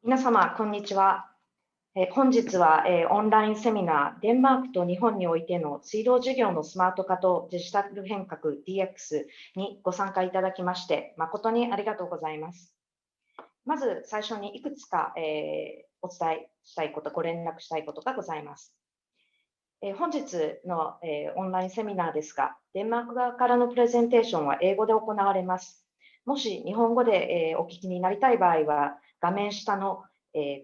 皆様、こんにちは。本日は、オンラインセミナー、デンマークと日本においての水道事業のスマート化とデジタル変革 DX にご参加いただきまして、誠にありがとうございます。まず最初にいくつか、お伝えしたいこと、ご連絡したいことがございます。本日の、オンラインセミナーですが、デンマーク側からのプレゼンテーションは英語で行われます。もし日本語で、お聞きになりたい場合は、画面下の、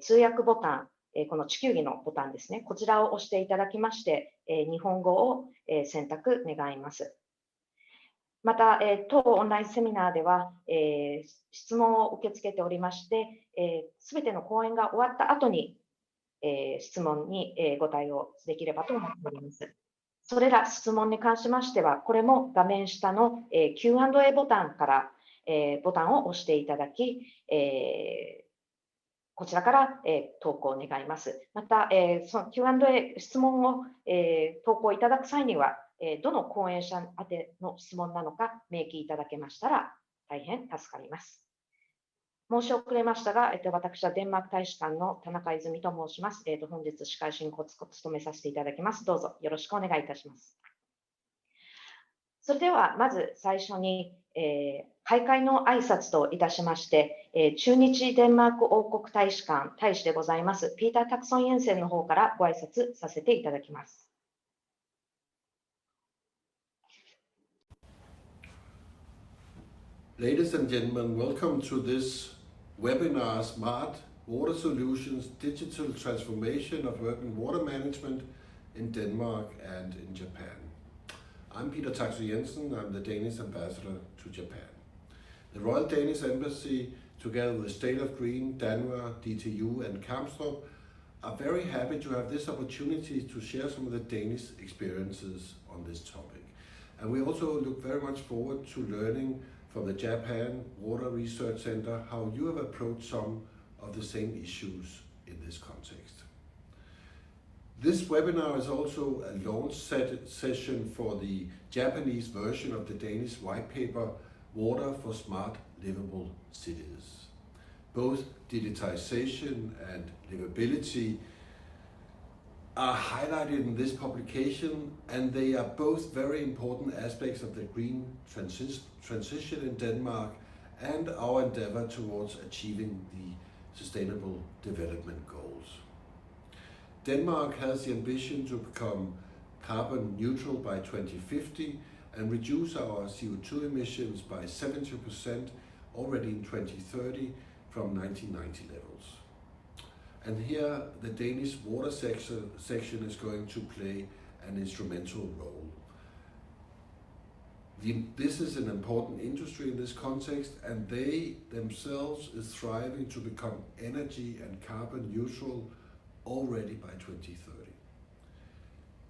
通訳ボタン、この地球儀のボタンですね、こちらを押していただきまして、日本語を、選択願います。また、当オンラインセミナーでは、質問を受け付けておりまして、すべての講演が終わった後に、質問に、ご対応できればと思っております。それら質問に関しましては、これも画面下の、Q&A ボタンから、ボタンを押していただき、こちらから、投稿願います。また、その Q&A 質問を、投稿いただく際には、どの講演者宛ての質問なのか明記いただけましたら大変助かります。申し遅れましたが、私はデンマーク大使館の田中泉と申します。本日司会進行を務めさせていただきます。どうぞよろしくお願いいたします。それではまず最初に、開会の挨拶といたしまして、駐日デンマーク王国大使館大使でございますピーター・タクソン・イェンセンの方からご挨拶させていただきます。Ladies and gentlemen, welcome to this webinar, Smart Water Solutions, Digital Transformation of Urban Water Management in Denmark and in Japan. I'm Peter Taksøe Jensen, I'm the Danish ambassador to Japan. The Royal Danish Embassy, together with State of Green, Danwah, DTU and Kamstrup, are very happy to have this opportunity to share some of the Danish experiences on this topic. And we also look very much forward to learning from the Japan Water Research Center how you have approached some of the same issues in this context. This webinar is also a launch session for the Japanese version of the Danish white paper, Water for Smart Livable Cities. Both digitization and livability are highlighted in this publication, and they are both very important aspects of the green transition in Denmark and our endeavor towards achieving the Sustainable Development Goals. Denmark has the ambition to become carbon neutral by 2050 and reduce our CO2 emissions by 70% already in 2030 from 1990 levels. And here the Danish water section is going to play an instrumental role. This is an important industry in this context, and they themselves is striving to become energy and carbon neutral already by 2030.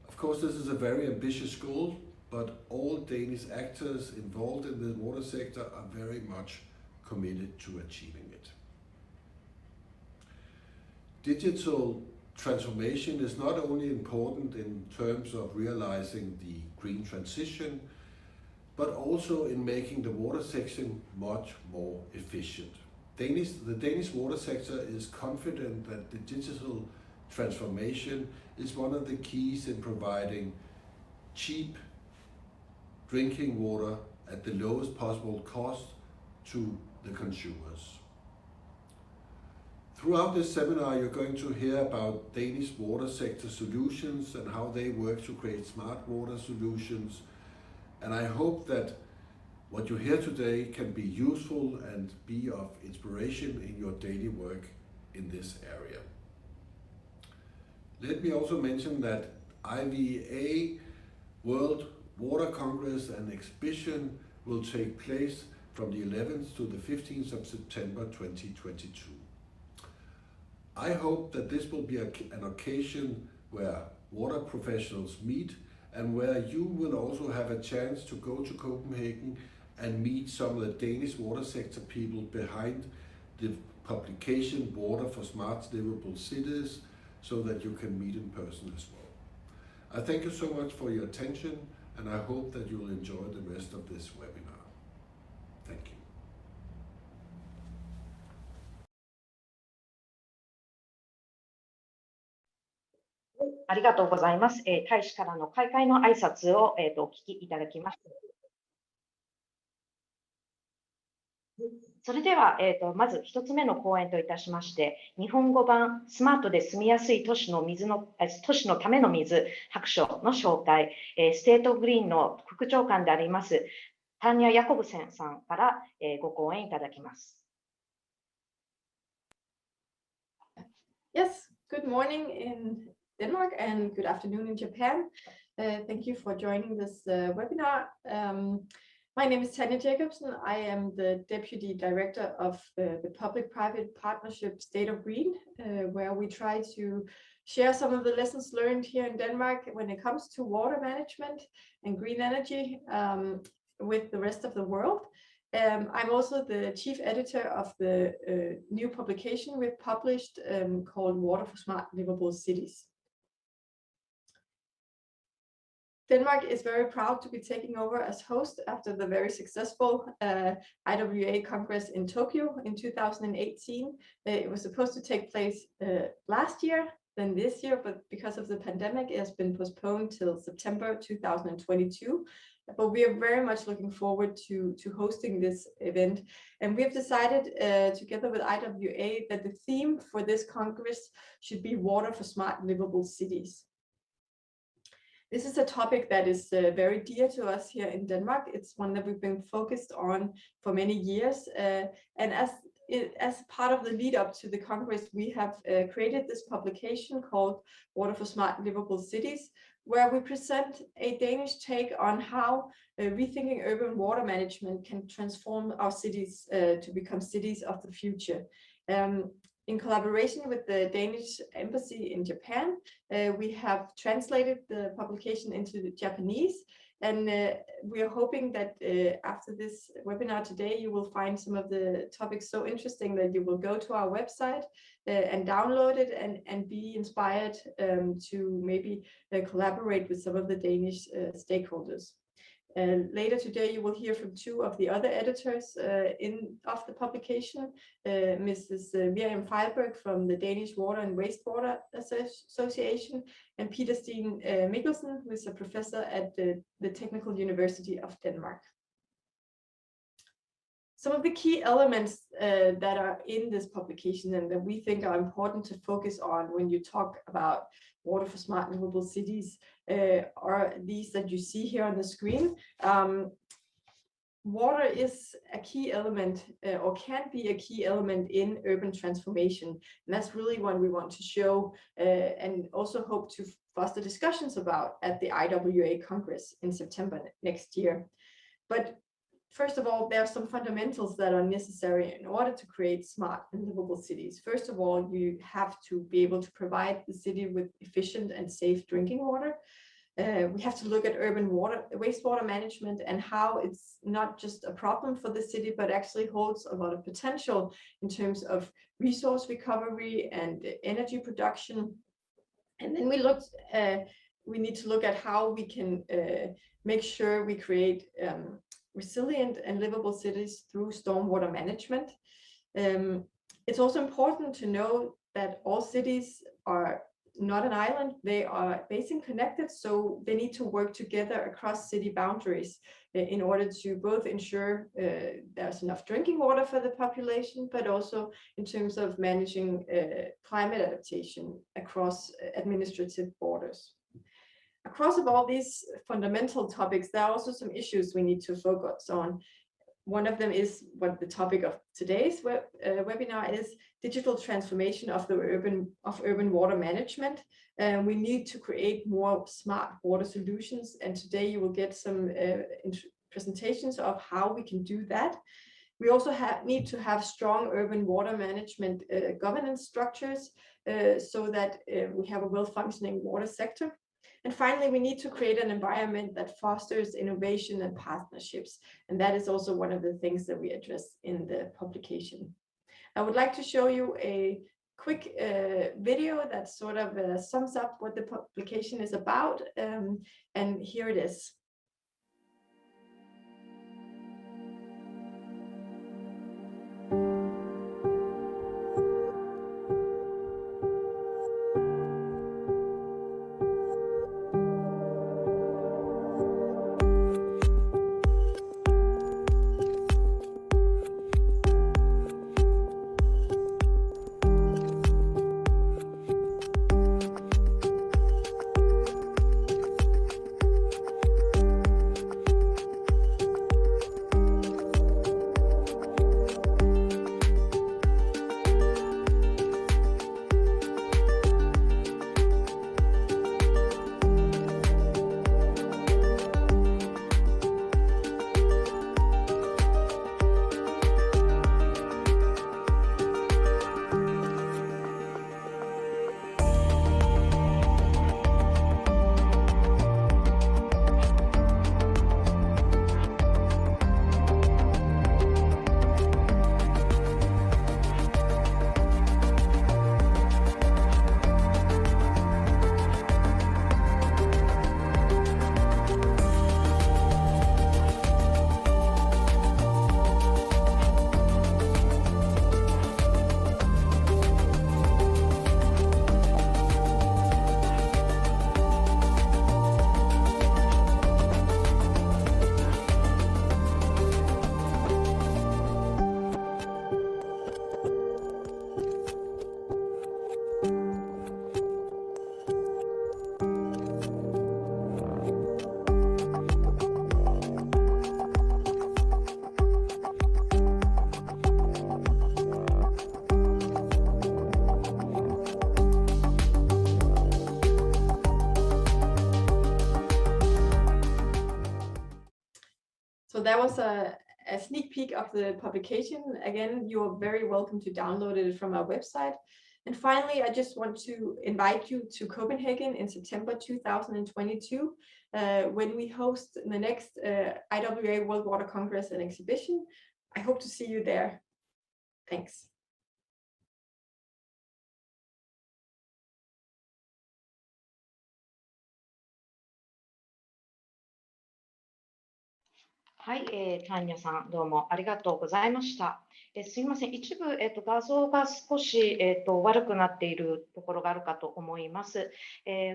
Of course, this is a very ambitious goal, but all Danish actors involved in the water sector are very much committed to achieving it. Digital transformation is not only important in terms of realizing the green transition, but also in making the water section much more efficient. The Danish water sector is confident that the digital transformation is one of the keys in providing cheap drinking water at the lowest possible cost to the consumers. Throughout this seminar, you're going to hear about Danish water sector solutions and how they work to create smart water solutions. And I hope that what you hear today can be useful and be of inspiration in your daily work in this area. Let me also mention that IVA World Water Congress and Exhibition will take place from the 11th to the 15th of September 2022. I hope that this will be an occasion where water professionals meet and where you will also have a chance to go to Copenhagen and meet some of the Danish water sector people behind the publication Water for Smart Livable Cities, so that you can meet in person as well. I thank you so much for your attention, and I hope that you will enjoy the rest of this webinar. Thank you. ありがとうございます。大使からの開会の挨拶を、お聞きいただきました。それでは、まず1つ目の講演といたしまして、日本語版スマートで住みやすい都市のための水白書の紹介、ステートグリーンの副長官であります、ターニャ・ヤコブセンさんから、ご講演いただきます。Yes, good morning in Denmark and good afternoon in Japan. Thank you for joining this webinar. My name is Tanya Jacobsen. I am the Deputy Director of the Public-Private Partnership State of Green, where we try to share some of the lessons learned here in Denmark when it comes to water management and green energy with the rest of the world. I'm also the chief editor of the new publication we've published called Water for Smart Livable Cities. Denmark is very proud to be taking over as host after the very successful IWA Congress in Tokyo in 2018. It was supposed to take place last year, then this year, but because of the pandemic, it has been postponed till September 2022. But we are very much looking forward to hosting this event. And we've decided together with IWA that the theme for this Congress should be water for smart livable cities. This is a topic that is very dear to us here in Denmark. It's one that we've been focused on for many years. And as part of the lead up to the Congress, we have created this publication called Water for Smart Livable Cities, where we present a Danish take on how rethinking urban water management can transform our cities to become cities of the future. In collaboration with the Danish Embassy in Japan, we have translated the publication into the Japanese, and we are hoping that after this webinar today, you will find some of the topics so interesting that you will go to our website and download it and be inspired to maybe collaborate with some of the Danish stakeholders. Later today, you will hear from two of the other editors of the publication, Mrs. Miriam Feilberg from the Danish Water and Wastewater Association, and Peter Steen Mikkelsen, who is a professor at the Technical University of Denmark. Some of the key elements that are in this publication and that we think are important to focus on when you talk about water for smart livable cities are these that you see here on the screen. Water is a key element or can be a key element in urban transformation. And that's really what we want to show and also hope to foster discussions about at the IWA Congress in September next year. But first of all, there are some fundamentals that are necessary in order to create smart and livable cities. First of all, you have to be able to provide the city with efficient and safe drinking water. We have to look at urban wastewater management and how it's not just a problem for the city, but actually holds a lot of potential in terms of resource recovery and energy production. And then we need to look at how we can make sure we create resilient and livable cities through stormwater management. It's also important to know that all cities are not an island, they are basin connected, so they need to work together across city boundaries in order to both ensure there's enough drinking water for the population, but also in terms of managing climate adaptation across administrative borders. Across of all these fundamental topics, there are also some issues we need to focus on. One of them is what the topic of today's webinar is: digital transformation of urban water management. We need to create more smart water solutions, and today you will get some presentations of how we can do that. We also need to have strong urban water management governance structures so that we have a well-functioning water sector. And finally, we need to create an environment that fosters innovation and partnerships. And that is also one of the things that we address in the publication. I would like to show you a quick video that sort of sums up what the publication is about. And here it is. that was a sneak peek of the publication. Again, you are very welcome to download it from our website. And finally, I just want to invite you to Copenhagen in September 2022, when we host the next IWA World Water Congress and Exhibition. I hope to see you there. Thanks.はい、タンニャさん、どうもありがとうございました。すみません、一部、画像が少し、悪くなっているところがあるかと思います。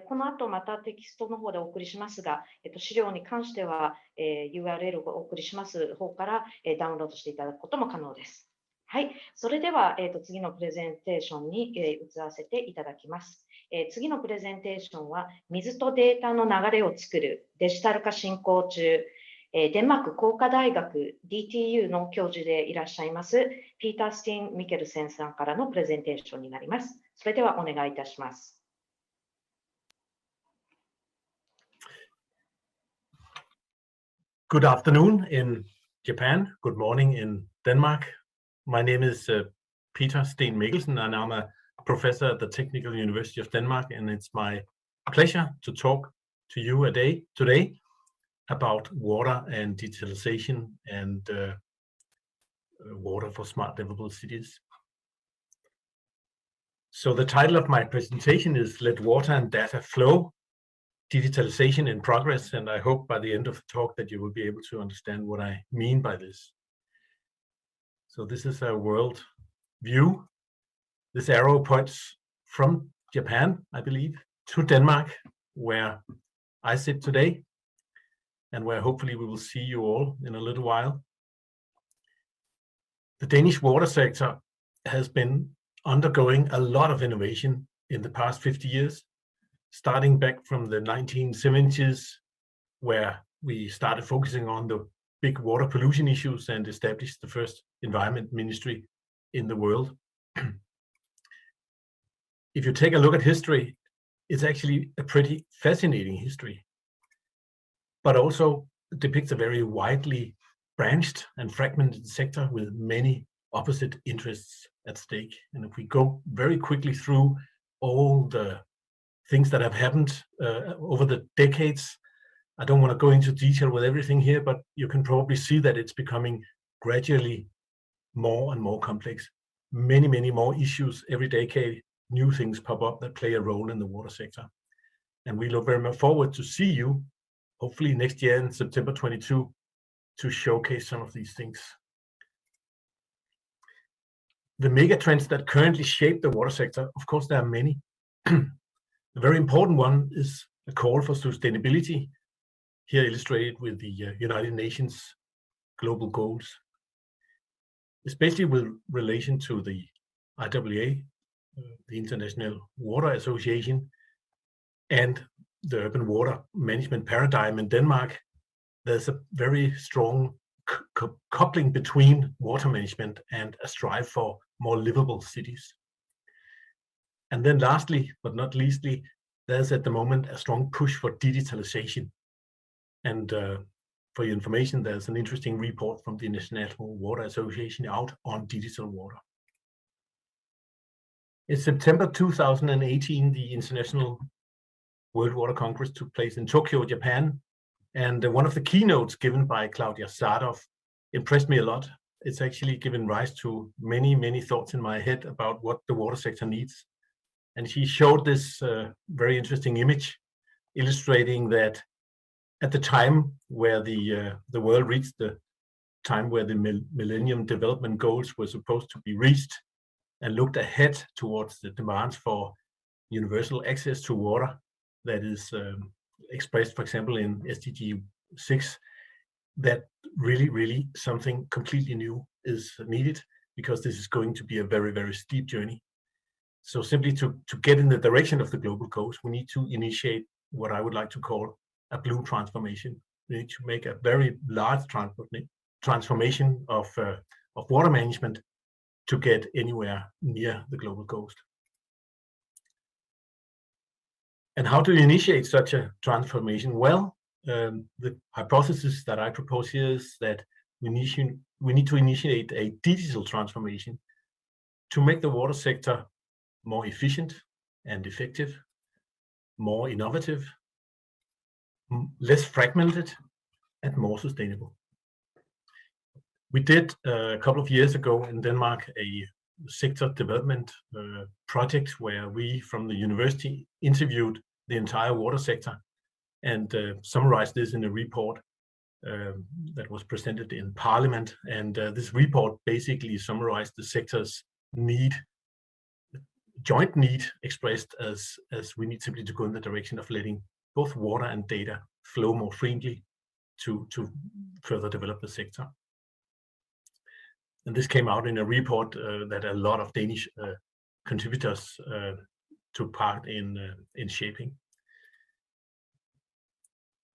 この後またテキストの方でお送りしますが、資料に関しては、URL をお送りします方から、ダウンロードしていただくことも可能です。はい、それでは、次のプレゼンテーションに、移らせていただきます。次のプレゼンテーションは、水とデータの流れを作るデジタル化進行中。デンマーク工科大学 DTU の教授でいらっしゃいますピーター・スティン・ミケルセンさんからのプレゼンテーションになります。それではお願いいたします。Good afternoon in Japan. Good morning in Denmark. My name is Peter Steen Mikkelsen, and I'm a professor at the Technical University of Denmark, and it's my pleasure to talk to you today about water and digitalization and water for smart livable cities. So the title of my presentation is Let Water and Data Flow, Digitalization in Progress, and I hope by the end of the talk that you will be able to understand what I mean by this. So this is a world view. This arrow points from Japan, I believe, to Denmark, where I sit today, and where hopefully we will see you all in a little while. The Danish water sector has been undergoing a lot of innovation in the past 50 years, starting back from the 1970s, where we started focusing on the big water pollution issues and established the first environment ministry in the world. If you take a look at history, it's actually a pretty fascinating history, but also depicts a very widely branched and fragmented sector with many opposite interests at stake. And if we go very quickly through all the things that have happened over the decades, I don't want to go into detail with everything here, but you can probably see that it's becoming gradually more and more complex. Many more issues every decade, new things pop up that play a role in the water sector. And we look very much forward to see you hopefully next year in September 22 to showcase some of these things. The mega trends that currently shape the water sector, of course, there are many. The very important one is a call for sustainability, here illustrated with the United Nations global goals, especially with relation to the IWA, the International Water Association, and the urban water management paradigm in Denmark. There's a very strong coupling between water management and a strive for more livable cities. And then lastly, but not leastly, there's at the moment a strong push for digitalization. And for your information, there's an interesting report from the International Water Association out on digital water. In September 2018, the International World Water Congress took place in Tokyo, Japan. And one of the keynotes given by Claudia Sadov impressed me a lot. It's actually given rise to many thoughts in my head about what the water sector needs. And she showed this very interesting image illustrating that at the time where the world reached the time where the Millennium Development Goals were supposed to be reached and looked ahead towards the demands for universal access to water that is expressed, for example, in SDG 6, that really something completely new is needed, because this is going to be a very steep journey. So simply to get in the direction of the global goals, we need to initiate what I would like to call a blue transformation. We need to make a very large transformation of water management to get anywhere near the global goals. And how to initiate such a transformation? Well, the hypothesis that I propose here is that we need to initiate a digital transformation to make the water sector more efficient and effective, more innovative, less fragmented, and more sustainable. We did a couple of years ago in Denmark a sector development project where we from the university interviewed the entire water sector and summarized this in a report that was presented in Parliament. And this report basically summarized the sector's joint need expressed as we need simply to go in the direction of letting both water and data flow more freely to further develop the sector. And this came out in a report that a lot of Danish contributors took part in shaping.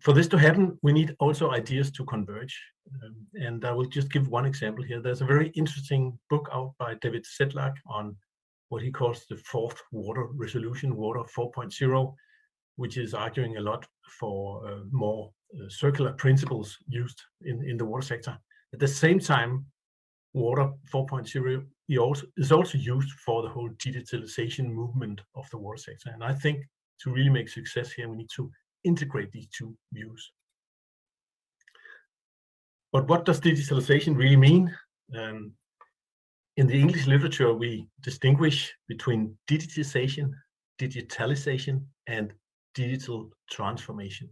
For this to happen, we need also ideas to converge. And I will just give one example here. There's a very interesting book out by David Sedlak on what he calls the fourth water resolution, Water 4.0, which is arguing a lot for more circular principles used in the water sector. At the same time, Water 4.0 is also used for the whole digitalization movement of the water sector. And I think to really make success here, we need to integrate these two views. But what does digitalization really mean? In the English literature, we distinguish between digitization, digitalization, and digital transformation.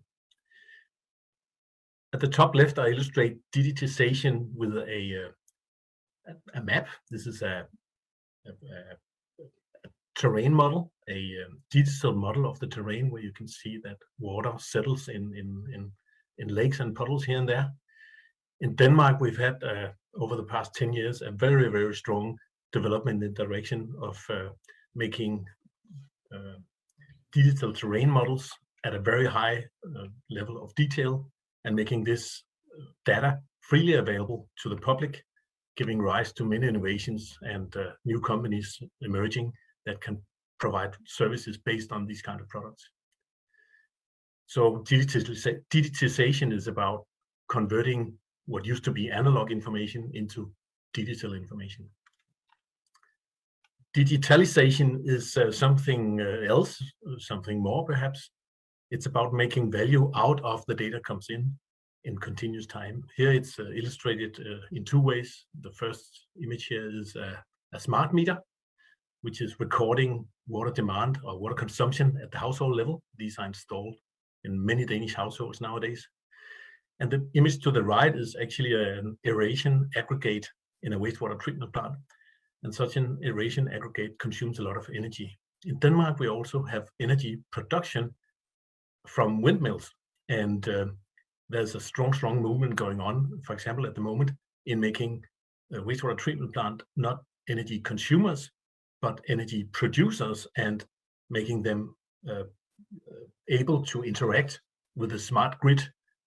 At the top left, I illustrate digitization with a map. This is a terrain model, a digital model of the terrain where you can see that water settles in lakes and puddles here and there. In Denmark, we've had over the past 10 years a very, very strong development in the direction of making digital terrain models at a very high level of detail and making this data freely available to the public, giving rise to many innovations and new companies emerging that can provide services based on these kind of products. So digitization is about converting what used to be analog information into digital information. Digitalization is something else, something more perhaps. It's about making value out of the data comes in continuous time. Here it's illustrated in two ways. The first image here is a smart meter, which is recording water demand or water consumption at the household level. These are installed in many Danish households nowadays. And the image to the right is actually an aeration aggregate in a wastewater treatment plant. And such an aeration aggregate consumes a lot of energy. In Denmark, we also have energy production from windmills. And there's a strong movement going on, for example, at the moment, in making a wastewater treatment plant not energy consumers, but energy producers, and making them able to interact with the smart grid,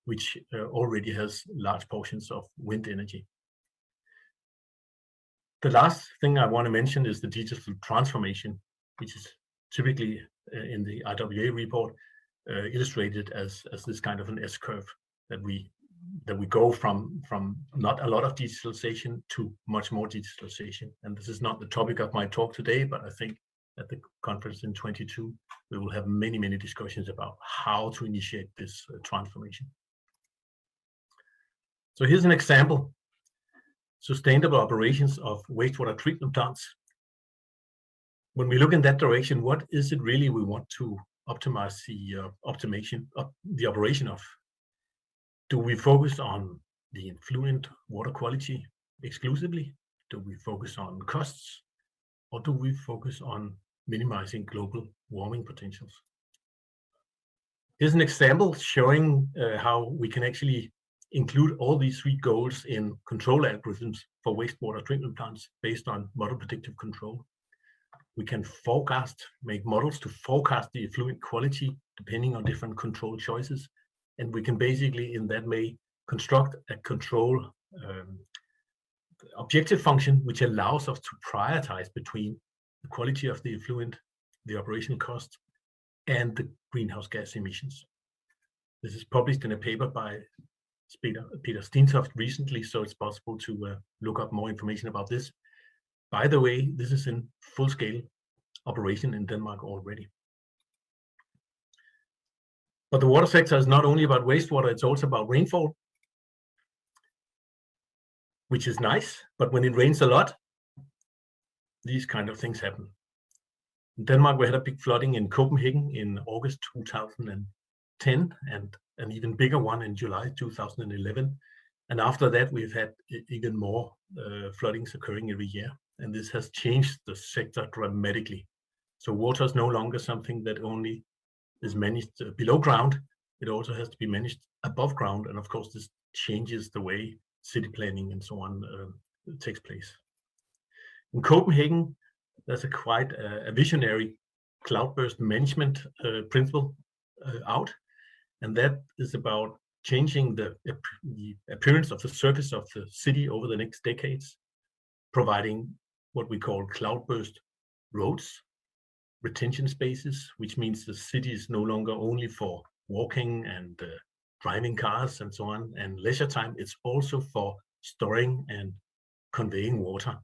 which already has large portions of wind energy. The last thing I want to mention is the digital transformation, which is typically in the IWA report illustrated as this kind of an S-curve, that we go from not a lot of digitalization to much more digitalization. And this is not the topic of my talk today, but I think at the conference in 2022, we will have many discussions about how to initiate this transformation. So here's an example: sustainable operations of wastewater treatment plants. When we look in that direction, what is it really we want to optimize the operation of? Do we focus on the effluent water quality exclusively? Do we focus on costs? Or do we focus on minimizing global warming potentials? Here's an example showing how we can actually include all these three goals in control algorithms for wastewater treatment plants based on model predictive control. We can make models to forecast the effluent quality depending on different control choices. And we can basically, in that way, construct a control objective function which allows us to prioritize between the quality of the effluent, the operational cost, and the greenhouse gas emissions. This is published in a paper by Peter Steentoft recently, so it's possible to look up more information about this. By the way, this is in full-scale operation in Denmark already. But the water sector is not only about wastewater, it's also about rainfall, which is nice, but when it rains a lot, these kind of things happen. In Denmark, we had a big flooding in Copenhagen in August 2010, and an even bigger one in July 2011. And after that, we've had even more floodings occurring every year. And this has changed the sector dramatically. So water is no longer something that only is managed below ground. It also has to be managed above ground. And of course, this changes the way city planning and so on takes place. In Copenhagen, there's quite a visionary cloudburst management principle out. And that is about changing the appearance of the surface of the city over the next decades, providing what we call cloudburst roads, retention spaces, which means the city is no longer only for walking and driving cars and so on, and leisure time. It's also for storing and conveying water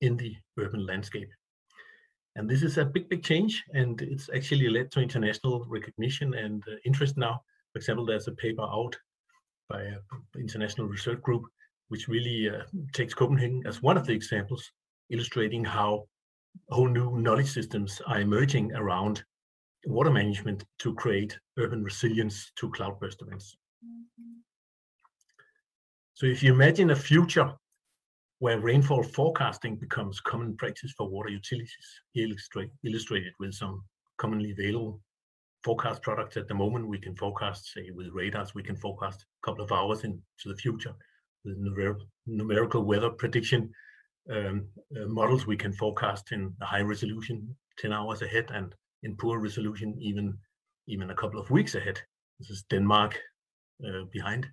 in the urban landscape. And this is a big change, and it's actually led to international recognition and interest now. For example, there's a paper out by an international research group, which really takes Copenhagen as one of the examples, illustrating how whole new knowledge systems are emerging around water management to create urban resilience to cloudburst events. So if you imagine a future where rainfall forecasting becomes common practice for water utilities, illustrated with some commonly available forecast products. At the moment, we can forecast, say, with radars, we can forecast a couple of hours into the future. With numerical weather prediction models, we can forecast in a high resolution 10 hours ahead, and in poor resolution even a couple of weeks ahead. This is Denmark behind.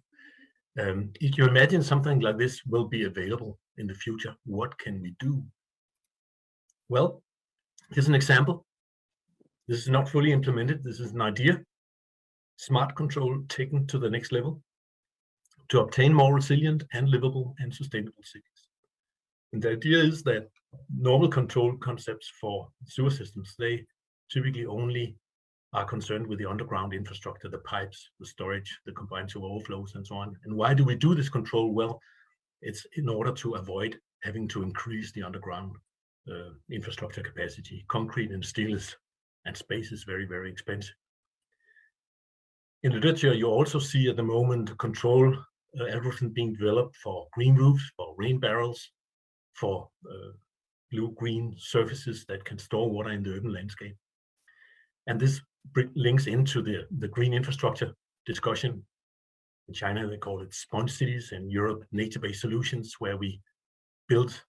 If you imagine something like this will be available in the future, what can we do? Well, here's an example. This is not fully implemented. This is an idea. Smart control taken to the next level to obtain more resilient and livable and sustainable cities. And the idea is that normal control concepts for sewer systems, they typically only are concerned with the underground infrastructure, the pipes, the storage, the combined sewer overflows, and so on. And why do we do this control? Well, it's in order to avoid having to increase the underground infrastructure capacity. Concrete and steel and space is very expensive. In literature, you also see at the moment control algorithm being developed for green roofs, for rain barrels, for blue-green surfaces that can store water in the urban landscape. And this links into the green infrastructure discussion. In China, they call it sponge cities. In Europe, nature-based solutions, where we build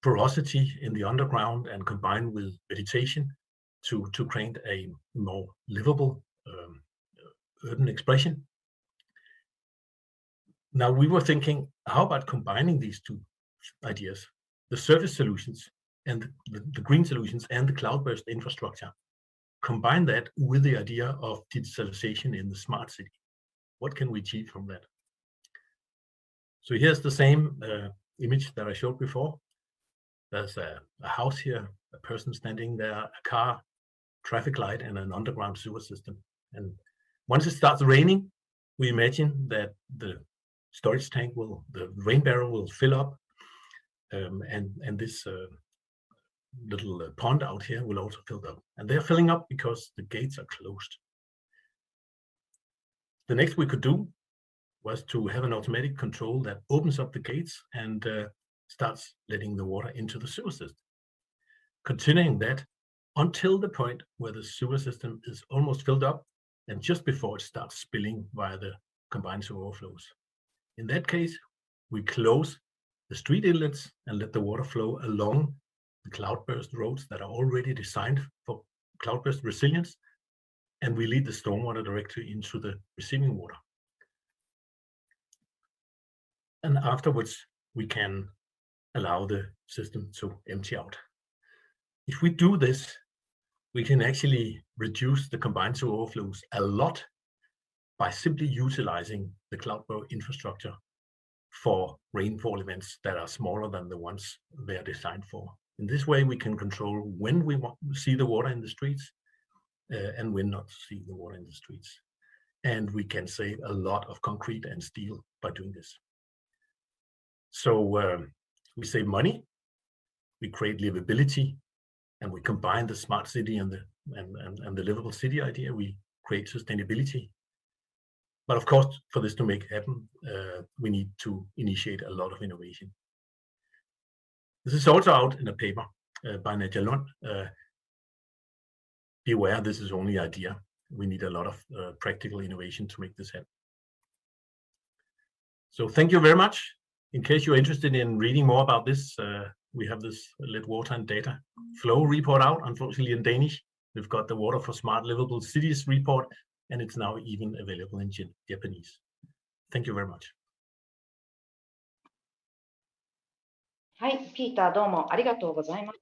porosity in the underground and combine with vegetation to create a more livable urban expression. Now, we were thinking, how about combining these two ideas, the surface solutions and the green solutions and the cloudburst infrastructure, combine that with the idea of digitalization in the smart city? What can we achieve from that? So here's the same image that I showed before. There's a house here, a person standing there, a car, traffic light, and an underground sewer system. And once it starts raining, we imagine that the storage tank the rain barrel will fill up, and this little pond out here will also fill up. And they're filling up because the gates are closed. The next we could do was to have an automatic control that opens up the gates and starts letting the water into the sewer system. Continuing that until the point where the sewer system is almost filled up and just before it starts spilling via the combined sewer overflows. In that case, we close the street inlets and let the water flow along the cloudburst roads that are already designed for cloudburst resilience, and we lead the stormwater directly into the receiving water. And afterwards, we can allow the system to empty out. If we do this, we can actually reduce the combined sewer overflows a lot by simply utilizing the Cloudberry infrastructure for rainfall events that are smaller than the ones they are designed for. In this way, we can control when we see the water in the streets and when not to see the water in the streets. And we can save a lot of concrete and steel by doing this. So we save money, we create livability, and we combine the smart city and the livable city idea. We create sustainability. But of course, for this to make happen, we need to initiate a lot of innovation. This is also out in a paper by Nadja Lund. Be aware, this is only idea. We need a lot of practical innovation to make this happen. So thank you very much. In case you're interested in reading more about this, we have this Let Water and Data Flow report out, unfortunately in Danish. We've got the Water for Smart Livable Cities report, and it's now even available in Japanese. Thank you very much. はい、ピーターどうもありがとうございます。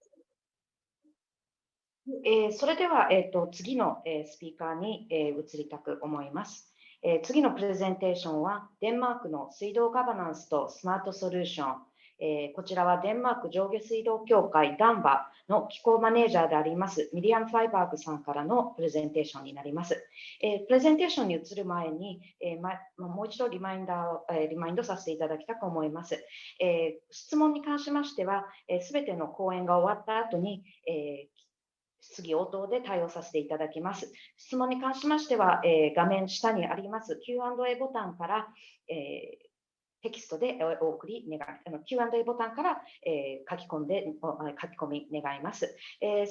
それでは、次の、スピーカーに、移りたく思います。次のプレゼンテーションはデンマークの水道ガバナンスとスマートソリューション。こちらはデンマーク上下水道協会ダンバの機構マネージャーでありますミリアム・ファイバーグさんからのプレゼンテーションになります。プレゼンテーションに移る前に、もう一度リマインドさせていただきたく思います。質問に関しましては、すべての講演が終わった後に、質疑応答で対応させていただきます。質問に関しましては、画面下にあります Q&A ボタンから、テキストでお送り願い、Q&A ボタンから、書き込み願います。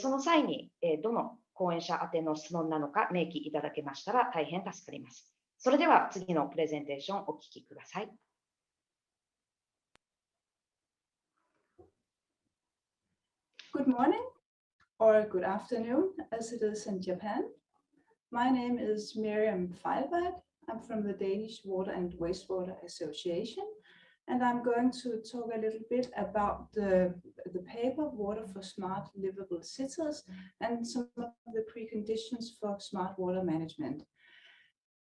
その際に、どの講演者宛ての質問なのか明記いただけましたら大変助かります。それでは次のプレゼンテーションお聞きください。Good morning or good afternoon as it is in Japan. My name is Miriam Feilberg. I'm from the Danish Water and Wastewater Association, and I'm going to talk a little bit about the paper Water for Smart Livable Cities and some of the preconditions for smart water management.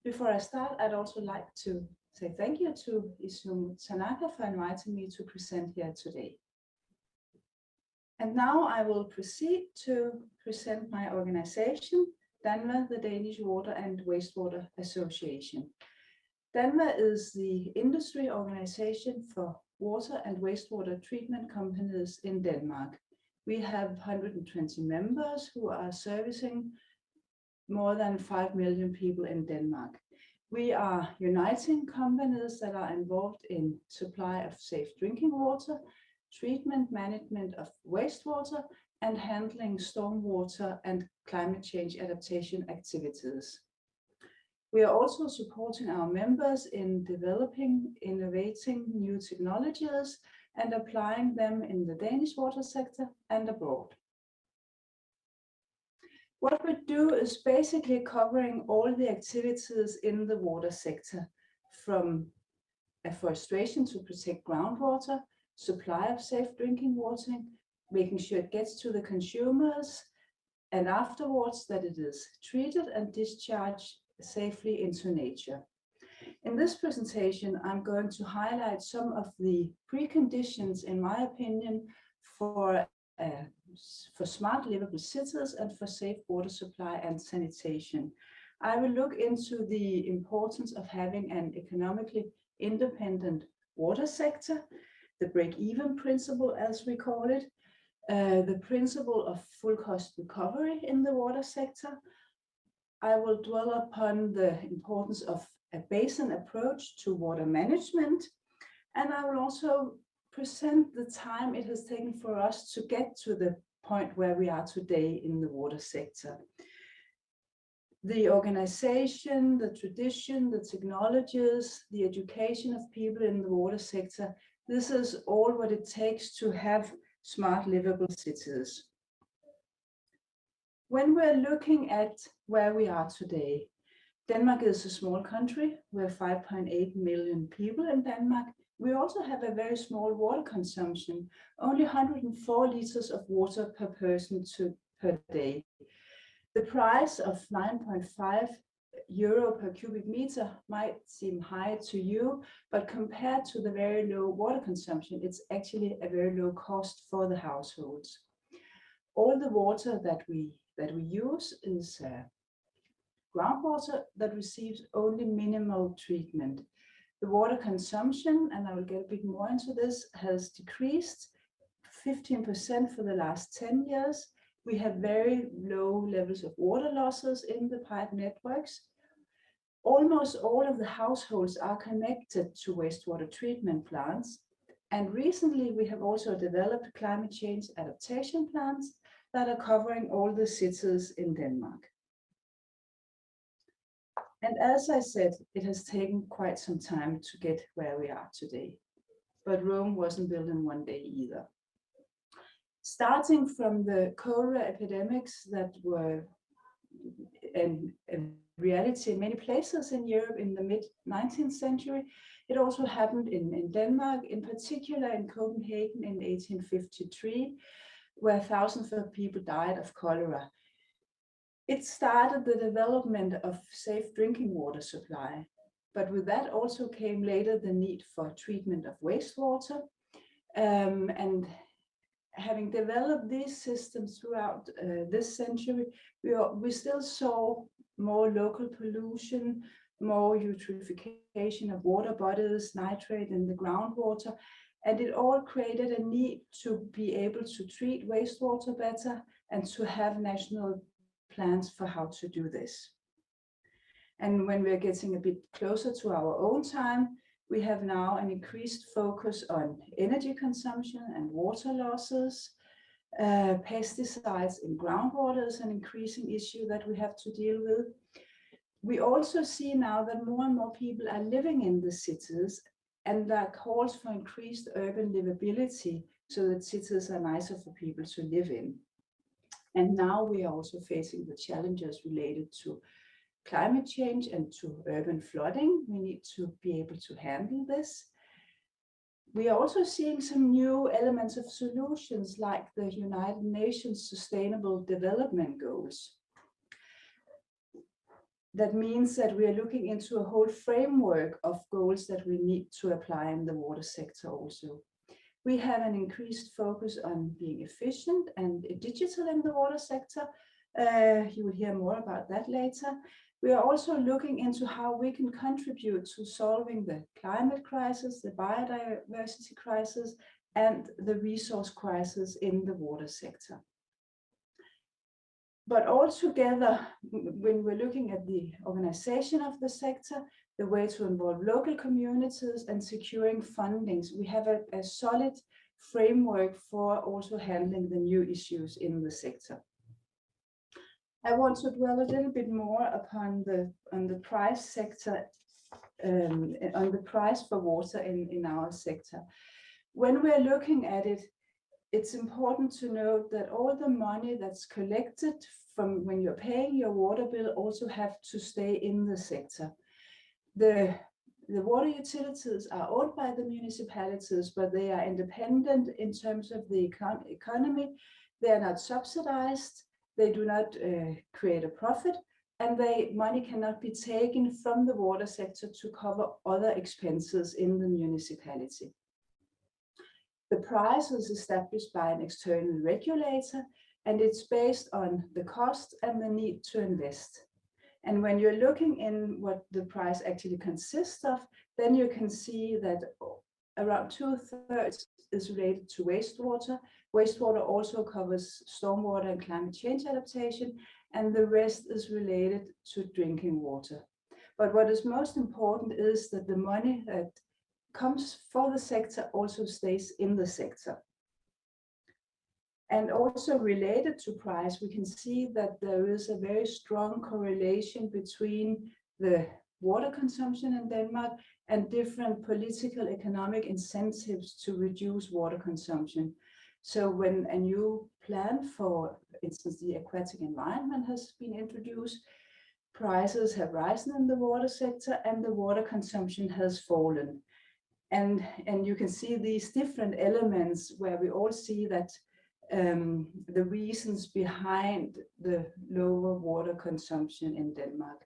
Before I start, I'd also like to say thank you to Izumi Tanaka for inviting me to present here today. And now I will proceed to present my organization, DANVA, the Danish Water and Wastewater Association. DANVA is the industry organization for water and wastewater treatment companies in Denmark. We have 120 members who are servicing more than 5 million people in Denmark. We are uniting companies that are involved in supply of safe drinking water, treatment management of wastewater, and handling stormwater and climate change adaptation activities. We are also supporting our members in developing, innovating new technologies and applying them in the Danish water sector and abroad. What we do is basically covering all the activities in the water sector, from afforestation to protect groundwater, supply of safe drinking water, making sure it gets to the consumers, and afterwards that it is treated and discharged safely into nature. In this presentation, I'm going to highlight some of the preconditions, in my opinion, for smart livable cities and for safe water supply and sanitation. I will look into the importance of having an economically independent water sector, the break-even principle, as we call it, the principle of full cost recovery in the water sector. I will dwell upon the importance of a basin approach to water management, and I will also present the time it has taken for us to get to the point where we are today in the water sector. The organization, the tradition, the technologies, the education of people in the water sector, this is all what it takes to have smart livable cities. When we're looking at where we are today, Denmark is a small country. We're 5.8 million people in Denmark. We also have a very small water consumption, only 104 liters of water per person per day. The price of 9.5 euro per cubic meter might seem high to you, but compared to the very low water consumption, it's actually a very low cost for the households. All the water that we use is groundwater that receives only minimal treatment. The water consumption, and I will get a bit more into this, has decreased 15% for the last 10 years. We have very low levels of water losses in the pipe networks. Almost all of the households are connected to wastewater treatment plants. And recently we have also developed climate change adaptation plans that are covering all the cities in Denmark. And as I said, it has taken quite some time to get where we are today. But Rome wasn't built in one day either. Starting from the cholera epidemics that were a reality in many places in Europe in the mid-19th century, it also happened in Denmark, in particular in Copenhagen in 1853, where thousands of people died of cholera. It started the development of safe drinking water supply, but with that also came later the need for treatment of wastewater. And having developed these systems throughout this century, we still saw more local pollution, more eutrophication of water bodies, nitrate in the groundwater, and it all created a need to be able to treat wastewater better and to have national plans for how to do this. And when we're getting a bit closer to our own time, we have now an increased focus on energy consumption and water losses. Pesticides in groundwater is an increasing issue that we have to deal with. We also see now that more and more people are living in the cities, and there are calls for increased urban livability so that cities are nicer for people to live in. And now we are also facing the challenges related to climate change and to urban flooding. We need to be able to handle this. We are also seeing some new elements of solutions like the United Nations Sustainable Development Goals. That means that we are looking into a whole framework of goals that we need to apply in the water sector also. We have an increased focus on being efficient and digital in the water sector. You will hear more about that later. We are also looking into how we can contribute to solving the climate crisis, the biodiversity crisis, and the resource crisis in the water sector. But altogether, when we're looking at the organization of the sector, the way to involve local communities and securing fundings, we have a solid framework for also handling the new issues in the sector. I want to dwell a little bit more upon the price sector, on the price for water in our sector. When we're looking at it, it's important to note that all the money that's collected from when you're paying your water bill also have to stay in the sector. The water utilities are owned by the municipalities, but they are independent in terms of the economy. They are not subsidized. They do not create a profit, and money cannot be taken from the water sector to cover other expenses in the municipality. The price is established by an external regulator, and it's based on the cost and the need to invest. And when you're looking in what the price actually consists of, then you can see that around 2/3 is related to wastewater. Wastewater also covers stormwater and climate change adaptation, and the rest is related to drinking water. But what is most important is that the money that comes for the sector also stays in the sector. And also related to price, we can see that there is a very strong correlation between the water consumption in Denmark and different political economic incentives to reduce water consumption. So when a new plan for instance, the aquatic environment has been introduced, prices have risen in the water sector and the water consumption has fallen. And you can see these different elements where we all see that the reasons behind the lower water consumption in Denmark.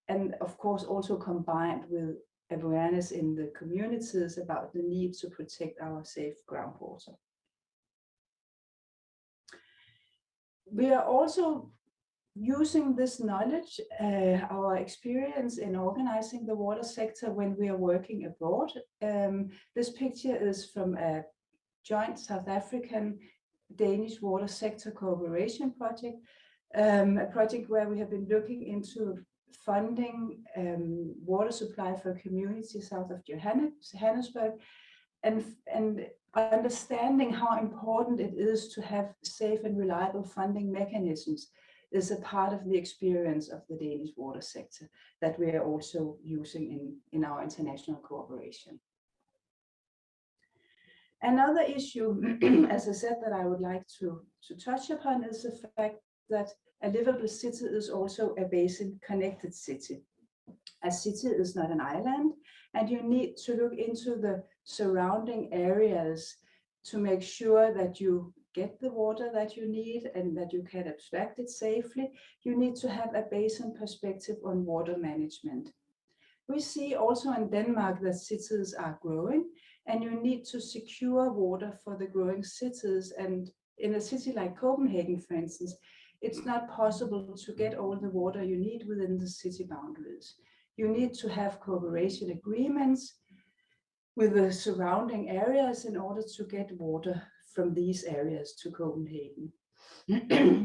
And of course, also combined with awareness in the communities about the need to protect our safe groundwater. We are also using this knowledge, our experience in organizing the water sector when we are working abroad. This picture is from a joint South African Danish water sector cooperation project, a project where we have been looking into funding water supply for communities south of Johannesburg, and understanding how important it is to have safe and reliable funding mechanisms is a part of the experience of the Danish water sector that we are also using in our international cooperation. Another issue, as I said, that I would like to touch upon is the fact that a livable city is also a basin connected city. A city is not an island, and you need to look into the surrounding areas to make sure that you get the water that you need and that you can abstract it safely. You need to have a basin perspective on water management. We see also in Denmark that cities are growing, and you need to secure water for the growing cities. And in a city like Copenhagen, for instance, it's not possible to get all the water you need within the city boundaries. You need to have cooperation agreements with the surrounding areas in order to get water from these areas to Copenhagen.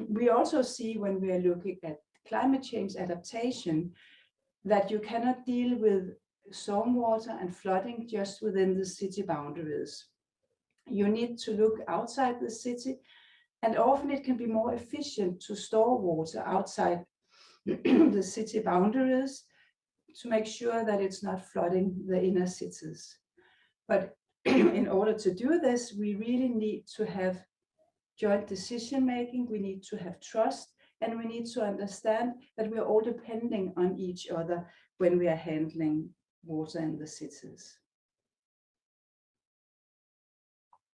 We also see, when we are looking at climate change adaptation, that you cannot deal with stormwater and flooding just within the city boundaries. You need to look outside the city, and often it can be more efficient to store water outside the city boundaries to make sure that it's not flooding the inner cities. But in order to do this, we really need to have joint decision making, we need to have trust, and we need to understand that we are all depending on each other when we are handling water in the cities.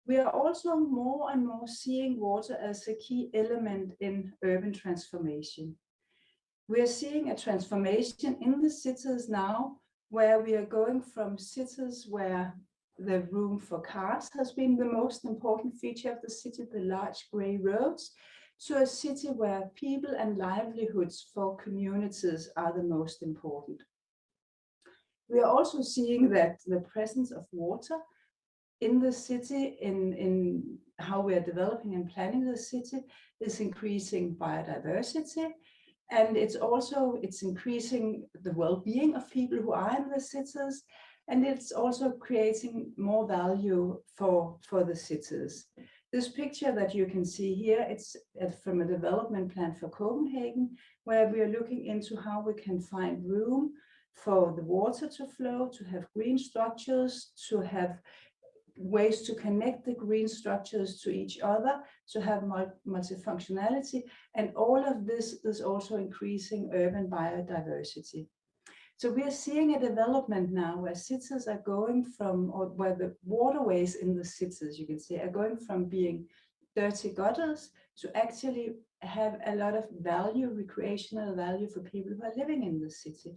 We are also more and more seeing water as a key element in urban transformation. We are seeing a transformation in the cities now, where we are going from cities where the room for cars has been the most important feature of the city, the large grey roads, to a city where people and livelihoods for communities are the most important. We are also seeing that the presence of water in the city, in how we are developing and planning the city, is increasing biodiversity, and it's increasing the well-being of people who are in the cities, and it's also creating more value for the cities. This picture that you can see here, it's from a development plan for Copenhagen, where we are looking into how we can find room for the water to flow, to have green structures, to have ways to connect the green structures to each other, to have multifunctionality, and all of this is also increasing urban biodiversity. So we are seeing a development now where cities are going from, or where the waterways in the cities, you can say, are going from being dirty gutters to actually have a lot of value, recreational value for people who are living in the city.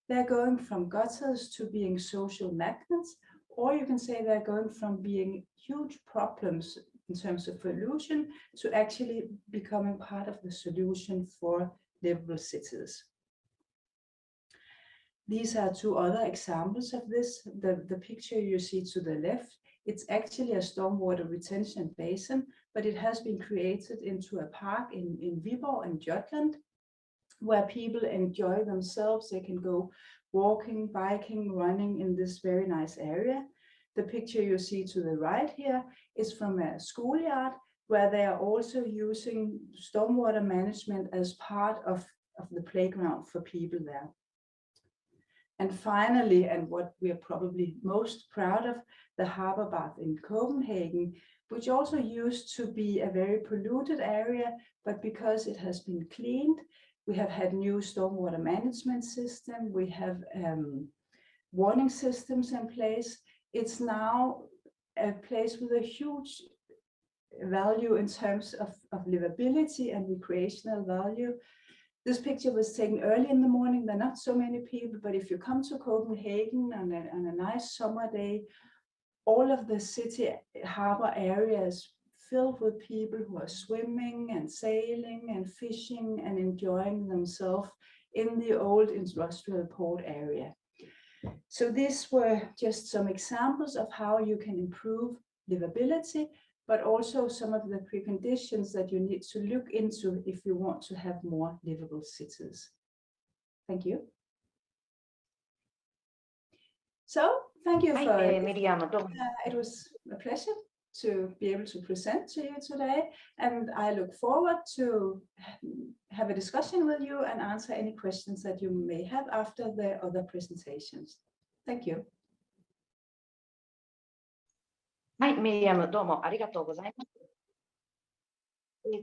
They're going from gutters to being social magnets, or you can say they're going from being huge problems in terms of pollution to actually becoming part of the solution for livable cities. These are two other examples of this. The picture you see to the left, it's actually a stormwater retention basin, but it has been created into a park in Viborg and Jutland, where people enjoy themselves. They can go walking, biking, running in this very nice area. The picture you see to the right here is from a schoolyard, where they are also using stormwater management as part of the playground for people there. And finally, and what we are probably most proud of, the harbor bath in Copenhagen, which also used to be a very polluted area, but because it has been cleaned, we have had new stormwater management system, we have warning systems in place. It's now a place with a huge value in terms of livability and recreational value. This picture was taken early in the morning. There are not so many people, but if you come to Copenhagen on a nice summer day, all of the city harbor areas filled with people who are swimming and sailing and fishing and enjoying themselves in the old industrial port area. So these were just some examples of how you can improve livability, but also some of the preconditions that you need to look into if you want to have more livable cities. Thank you. So thank you for it was a pleasure to be able to present to you today, and I look forward to have a discussion with you and answer any questions that you may have after the other presentations. Thank you. はい、ミリアム、どうもありがとうございます。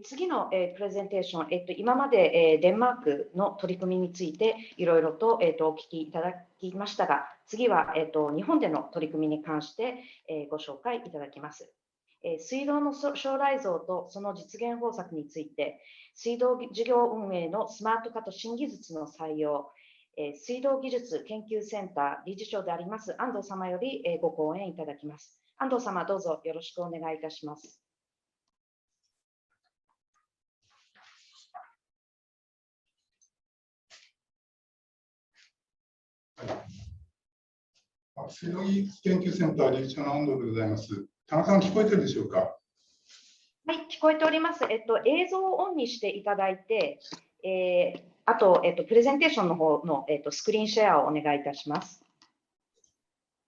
次のプレゼンテーション、今までデンマークの取り組みについていろいろとお聞きいただきましたが、次は日本での取り組みに関してご紹介いただきます。水道の将来像とその実現方策について、水道事業運営のスマート化と新技術の採用、水道技術研究センター理事長であります安藤様よりご講演いただきます。安藤様、どうぞよろしくお願いいたします。水道技術研究センター理事長の安藤でございます。田中さん、聞こえてるでしょうか。はい、聞こえております。映像をオンにしていただいて、あと、プレゼンテーションの方の、スクリーンシェアをお願いいたします。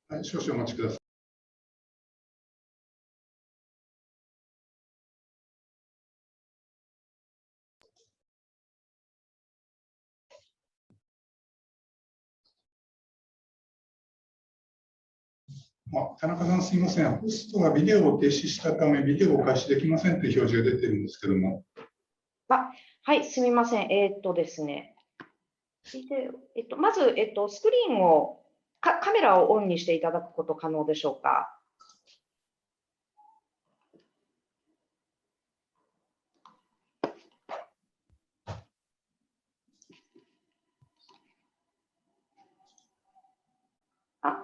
はい、少々お待ちください。田中さん、すみません。ホストがビデオを停止したため、ビデオを開始できませんという表示が出てるんですけども。はい、すみません。ですね。まず、スクリーンをカメラをオンにしていただくこと可能でしょうか。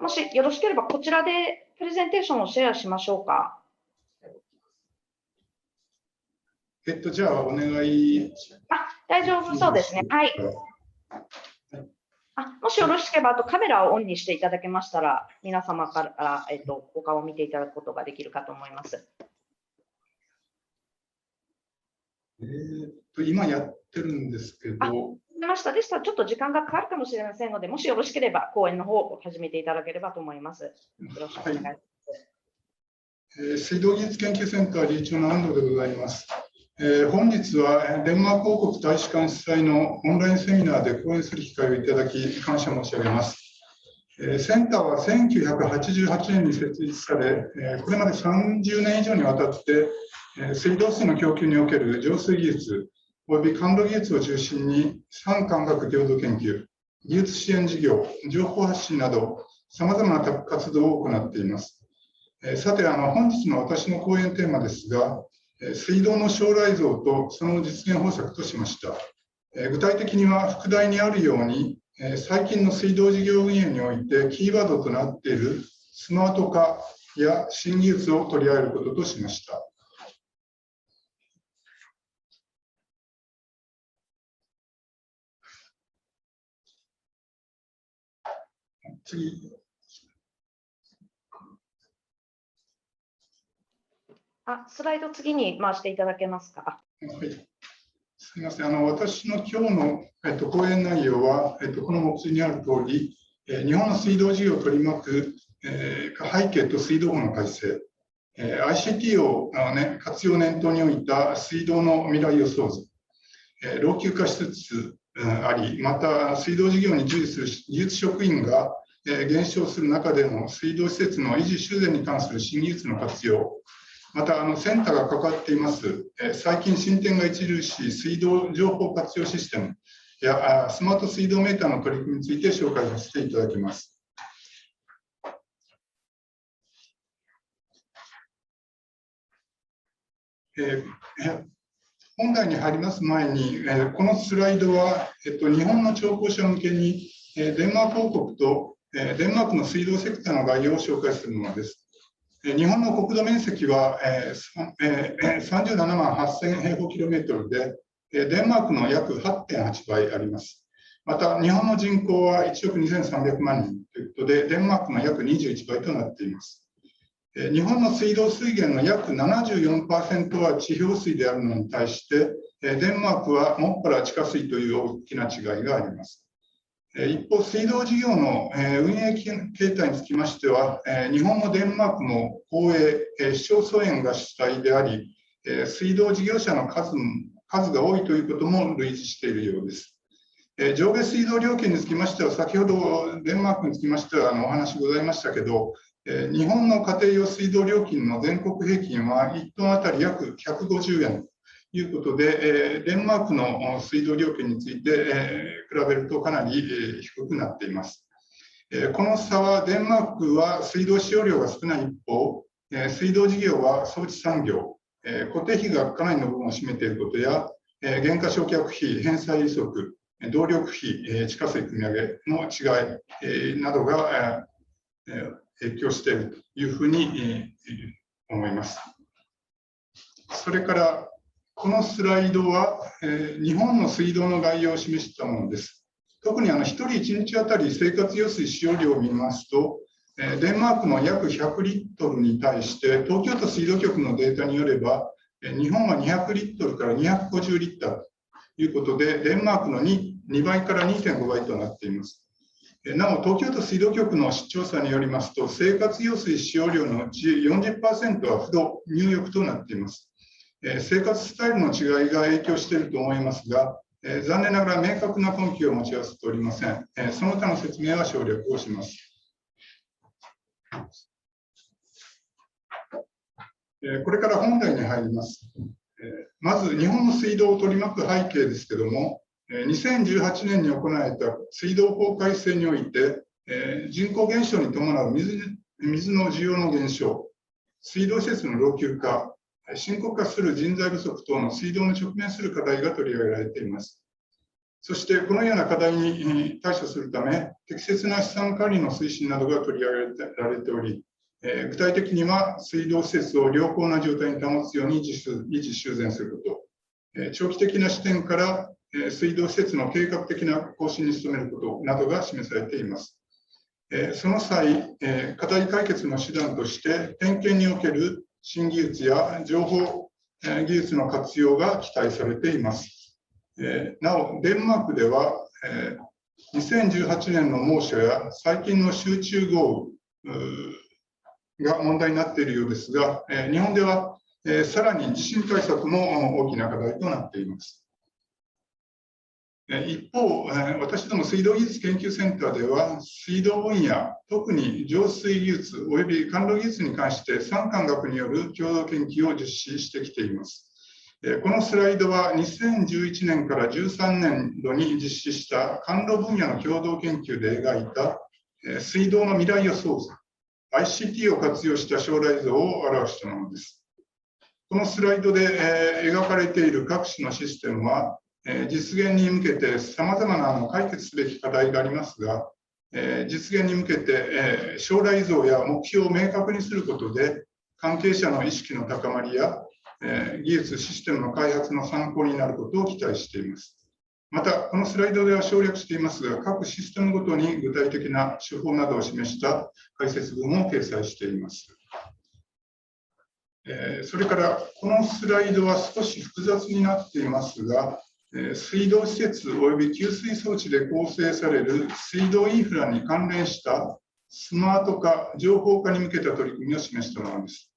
もしよろしければ、こちらでプレゼンテーションをシェアしましょうか。じゃあ、お願い。大丈夫そうですね。はい。もしよろしければ、あとカメラをオンにしていただけましたら、皆様から、お顔を見ていただくことができるかと思います。今やってるんですけど。でしたらちょっと時間がかかるかもしれませんので、もしよろしければ講演の方を始めていただければと思います。よろしくお願いします。水道技術研究センター理事長の安藤でございます。本日はデンマーク王国大使館主催のオンラインセミナーで講演する機会をいただき感謝申し上げます。センターは1988年に設立され、これまで30年以上にわたって水道水の供給における浄水技術および管路技術を中心に産官学共同研究、技術支援事業、情報発信などさまざまな活動を行っています。さて、本日の私の講演テーマですが、水道の将来像とその実現方策としました。具体的には副題にあるように、最近の水道事業運営においてキーワードとなっているスマート化や新技術を取り上げることとしました。次。スライド次に回していただけますか。はい。すみません。私の今日の、講演内容は、この目次にある通り、日本の水道事業を取り巻く、背景と水道法の改正、ICT を、活用念頭に置いた水道の未来予想図、老朽化しつつあり、また水道事業に従事する技術職員が減少する中での水道施設の維持修繕に関する新技術の活用、またセンターが関わっています最近進展が著しい水道情報活用システムやスマート水道メーターの取り組みについて紹介させていただきます。本題に入ります前に、このスライドは、日本の聴講者向けに、デンマーク王国と、デンマークの水道セクターの概要を紹介するものです。日本の国土面積は、37万8000平方キロメートルで、デンマークの約 8.8 倍あります。また、日本の人口は1億2300万人ということで、デンマークの約21倍となっています。日本の水道水源の約 74% は地表水であるのに対して、デンマークはもっぱら地下水という大きな違いがあります。一方、水道事業の運営形態につきましては、日本もデンマークも公営、市町村園が主体であり、水道事業者の数が多いということも類似しているようです。上下水道料金につきましては、先ほどデンマークにつきましてはお話ございましたけど、日本の家庭用水道料金の全国平均は1トンあたり約150円ということで、デンマークの水道料金について比べるとかなり低くなっています。この差は、デンマークは水道使用量が少ない一方、水道事業は装置産業、固定費がかなりの部分を占めていることや、減価償却費、返済利息、動力費、地下水汲み上げの違いなどが影響しているというふうに思います。それから、このスライドは日本の水道の概要を示したものです。特に1人1日あたり生活用水使用量を見ますと、デンマークの約100リットルに対して、東京都水道局のデータによれば、日本は200リットルから250リッターということで、デンマークの 2倍から 2.5 倍となっています。なお、東京都水道局の調査によりますと、生活用水使用量のうち 40% は不動、入浴となっています。生活スタイルの違いが影響していると思いますが、残念ながら明確な根拠を持ち合わせておりません。その他の説明は省略をします。これから本題に入ります。まず、日本の水道を取り巻く背景ですけれども、2018年に行われた水道法改正において、人口減少に伴う水の需要の減少、水道施設の老朽化、深刻化する人材不足等の水道に直面する課題が取り上げられています。そして、このような課題に対処するため、適切な資産管理の推進などが取り上げられており、具体的には水道施設を良好な状態に保つように維持修繕すること、長期的な視点から水道施設の計画的な更新に努めることなどが示されています。その際、課題解決の手段として、点検における新技術や情報技術の活用が期待されています。なお、デンマークでは、2018年の猛暑や最近の集中豪雨が問題になっているようですが、日本ではさらに地震対策も大きな課題となっています。一方、私ども水道技術研究センターでは、水道分野、特に浄水技術および管路技術に関して産官学による共同研究を実施してきています。このスライドは2011年から13年度に実施した管路分野の共同研究で描いた水道の未来予想図、ICT を活用した将来像を表したものです。このスライドで描かれている各種のシステムは、実現に向けてさまざまな解決すべき課題がありますが、実現に向けて将来像や目標を明確にすることで、関係者の意識の高まりや技術、システムの開発の参考になることを期待しています。また、このスライドでは省略していますが、各システムごとに具体的な手法などを示した解説文を掲載しています。それから、このスライドは少し複雑になっていますが、水道施設および給水装置で構成される水道インフラに関連したスマート化、情報化に向けた取り組みを示したものです。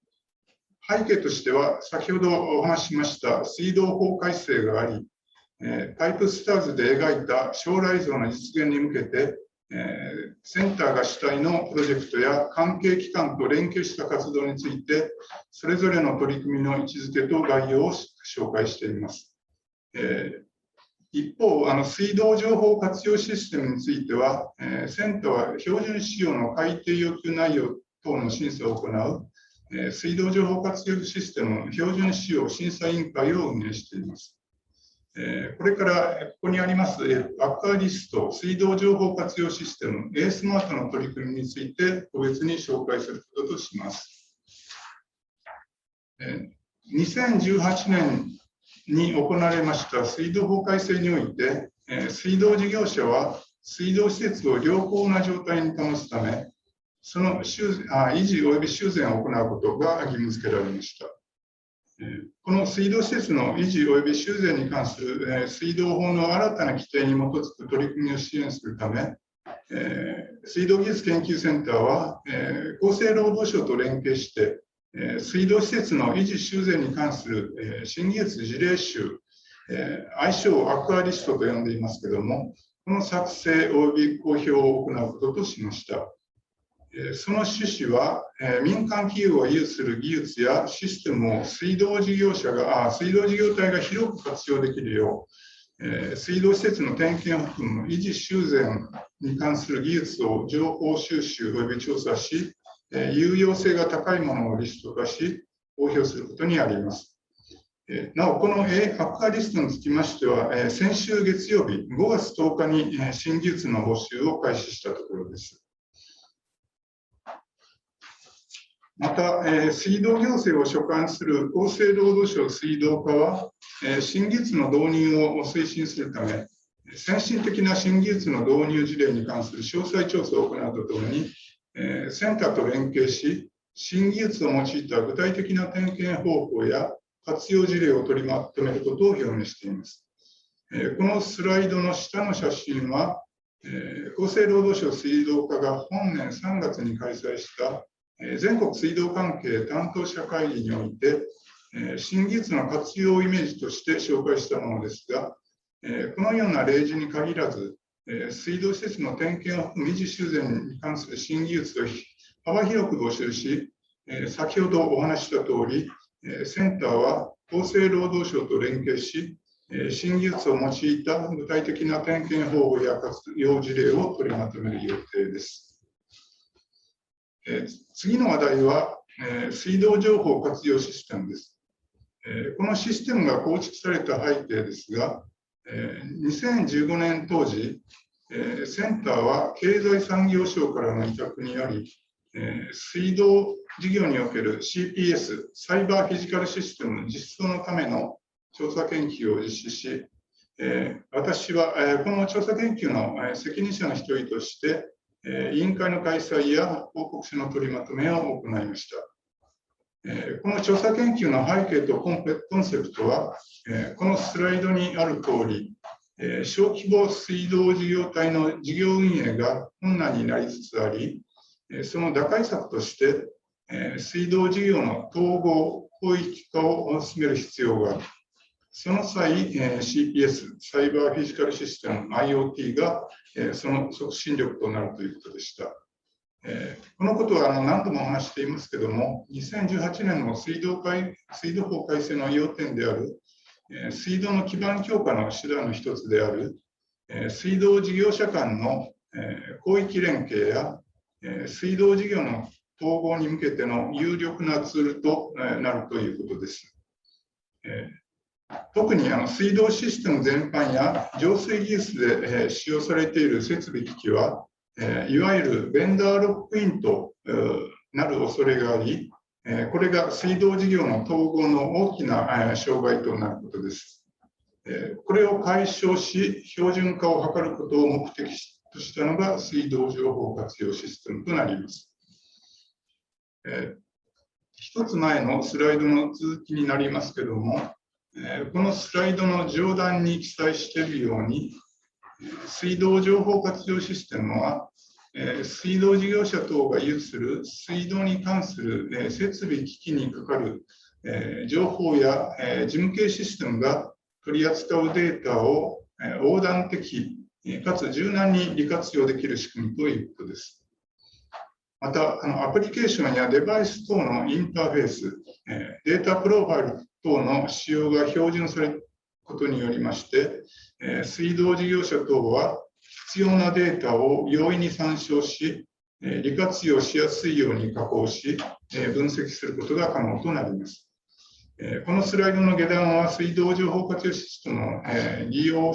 背景としては、先ほどお話ししました水道法改正があり、パイプスターズで描いた将来像の実現に向けて、センターが主体のプロジェクトや関係機関と連携した活動について、それぞれの取り組みの位置づけと概要を紹介しています。一方、水道情報活用システムについては、センターは標準仕様の改定要求内容等の審査を行う水道情報活用システム標準使用審査委員会を運営しています。これからここにありますアクアリスト水道情報活用システム A スマートの取り組みについて個別に紹介することとします。2018年に行われました水道法改正において、水道事業者は水道施設を良好な状態に保つため、その維持及び修繕を行うことが義務付けられました。この水道施設の維持及び修繕に関する水道法の新たな規定に基づく取り組みを支援するため、水道技術研究センターは厚生労働省と連携して、水道施設の維持修繕に関する新技術事例集、愛称をアクアリストと呼んでいますけれども、この作成及び公表を行うこととしました。その趣旨は、民間企業が有する技術やシステムを水道事業体が広く活用できるよう、水道施設の点検を含む維持修繕に関する技術を情報収集及び調査し、有用性が高いものをリスト化し、公表することにあります。なお、このアクアリストにつきましては、先週月曜日5月10日に新技術の募集を開始したところです。また、水道行政を所管する厚生労働省水道課は、新技術の導入を推進するため、先進的な新技術の導入事例に関する詳細調査を行うとともに、センターと連携し、新技術を用いた具体的な点検方法や活用事例を取りまとめることを表明しています。このスライドの下の写真は、厚生労働省水道課が本年3月に開催した全国水道関係担当者会議において、新技術の活用イメージとして紹介したものですが、このような例示に限らず、水道施設の点検を含む維持修繕に関する新技術を幅広く募集し、先ほどお話ししたとおり、センターは厚生労働省と連携し、新技術を用いた具体的な点検方法や活用事例を取りまとめる予定です。次の話題は、水道情報活用システムです。このシステムが構築された背景ですが、2015年当時、センターは経済産業省からの委託により、水道事業における CPS、サイバーフィジカルシステム実装のための調査研究を実施し、私はこの調査研究の責任者の一人として、委員会の開催や報告書の取りまとめを行いました。この調査研究の背景とコンセプトは、このスライドにあるとおり、小規模水道事業体の事業運営が困難になりつつあり、その打開策として、水道事業の統合・広域化を進める必要がある。その際、CPS、サイバーフィジカルシステム、IoT がその促進力となるということでした。このことは何度もお話していますけれども、2018年の水道法改正の要点である、水道の基盤強化の手段の一つである、水道事業者間の広域連携や、水道事業の統合に向けての有力なツールとなるということです。特に水道システム全般や浄水技術で使用されている設備機器は、いわゆるベンダーロックインとなる恐れがあり、これが水道事業の統合の大きな障害となることです。これを解消し、標準化を図ることを目的としたのが水道情報活用システムとなります。一つ前のスライドの続きになりますけれども、このスライドの上段に記載しているように、水道情報活用システムは、水道事業者等が有する水道に関する設備機器にかかる情報や事務系システムが取り扱うデータを横断的かつ柔軟に利活用できる仕組みということです。また、アプリケーションやデバイス等のインターフェース、データプロファイル等の使用が標準されることによりまして、水道事業者等は必要なデータを容易に参照し、利活用しやすいように加工し、分析することが可能となります。このスライドの下段は水道情報活用システムの利用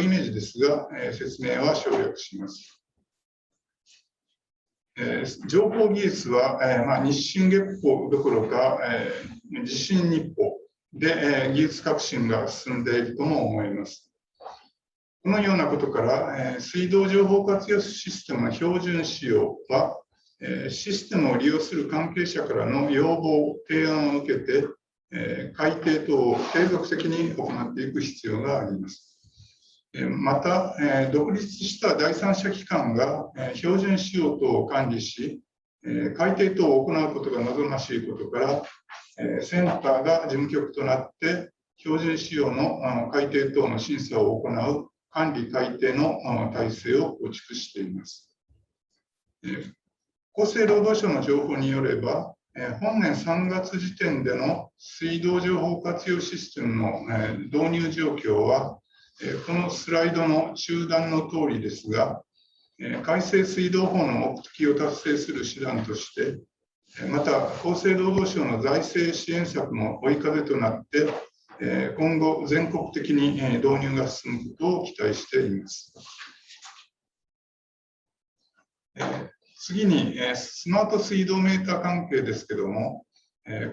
イメージですが、説明は省略します。情報技術は、日進月歩どころか、地震日歩で、技術革新が進んでいるとも思います。このようなことから、水道情報活用システムの標準使用は、システムを利用する関係者からの要望、提案を受けて、改定等を継続的に行っていく必要があります。また、独立した第三者機関が標準使用等を管理し、改定等を行うことが望ましいことから、センターが事務局となって、標準使用の改定等の審査を行う管理改定の体制を構築しています。厚生労働省の情報によれば、本年3月時点での水道情報活用システムの導入状況は、このスライドの中段の通りですが、改正水道法の目的を達成する手段として、また厚生労働省の財政支援策の追い風となって、今後全国的に導入が進むことを期待しています。次に、スマート水道メーター関係ですけども、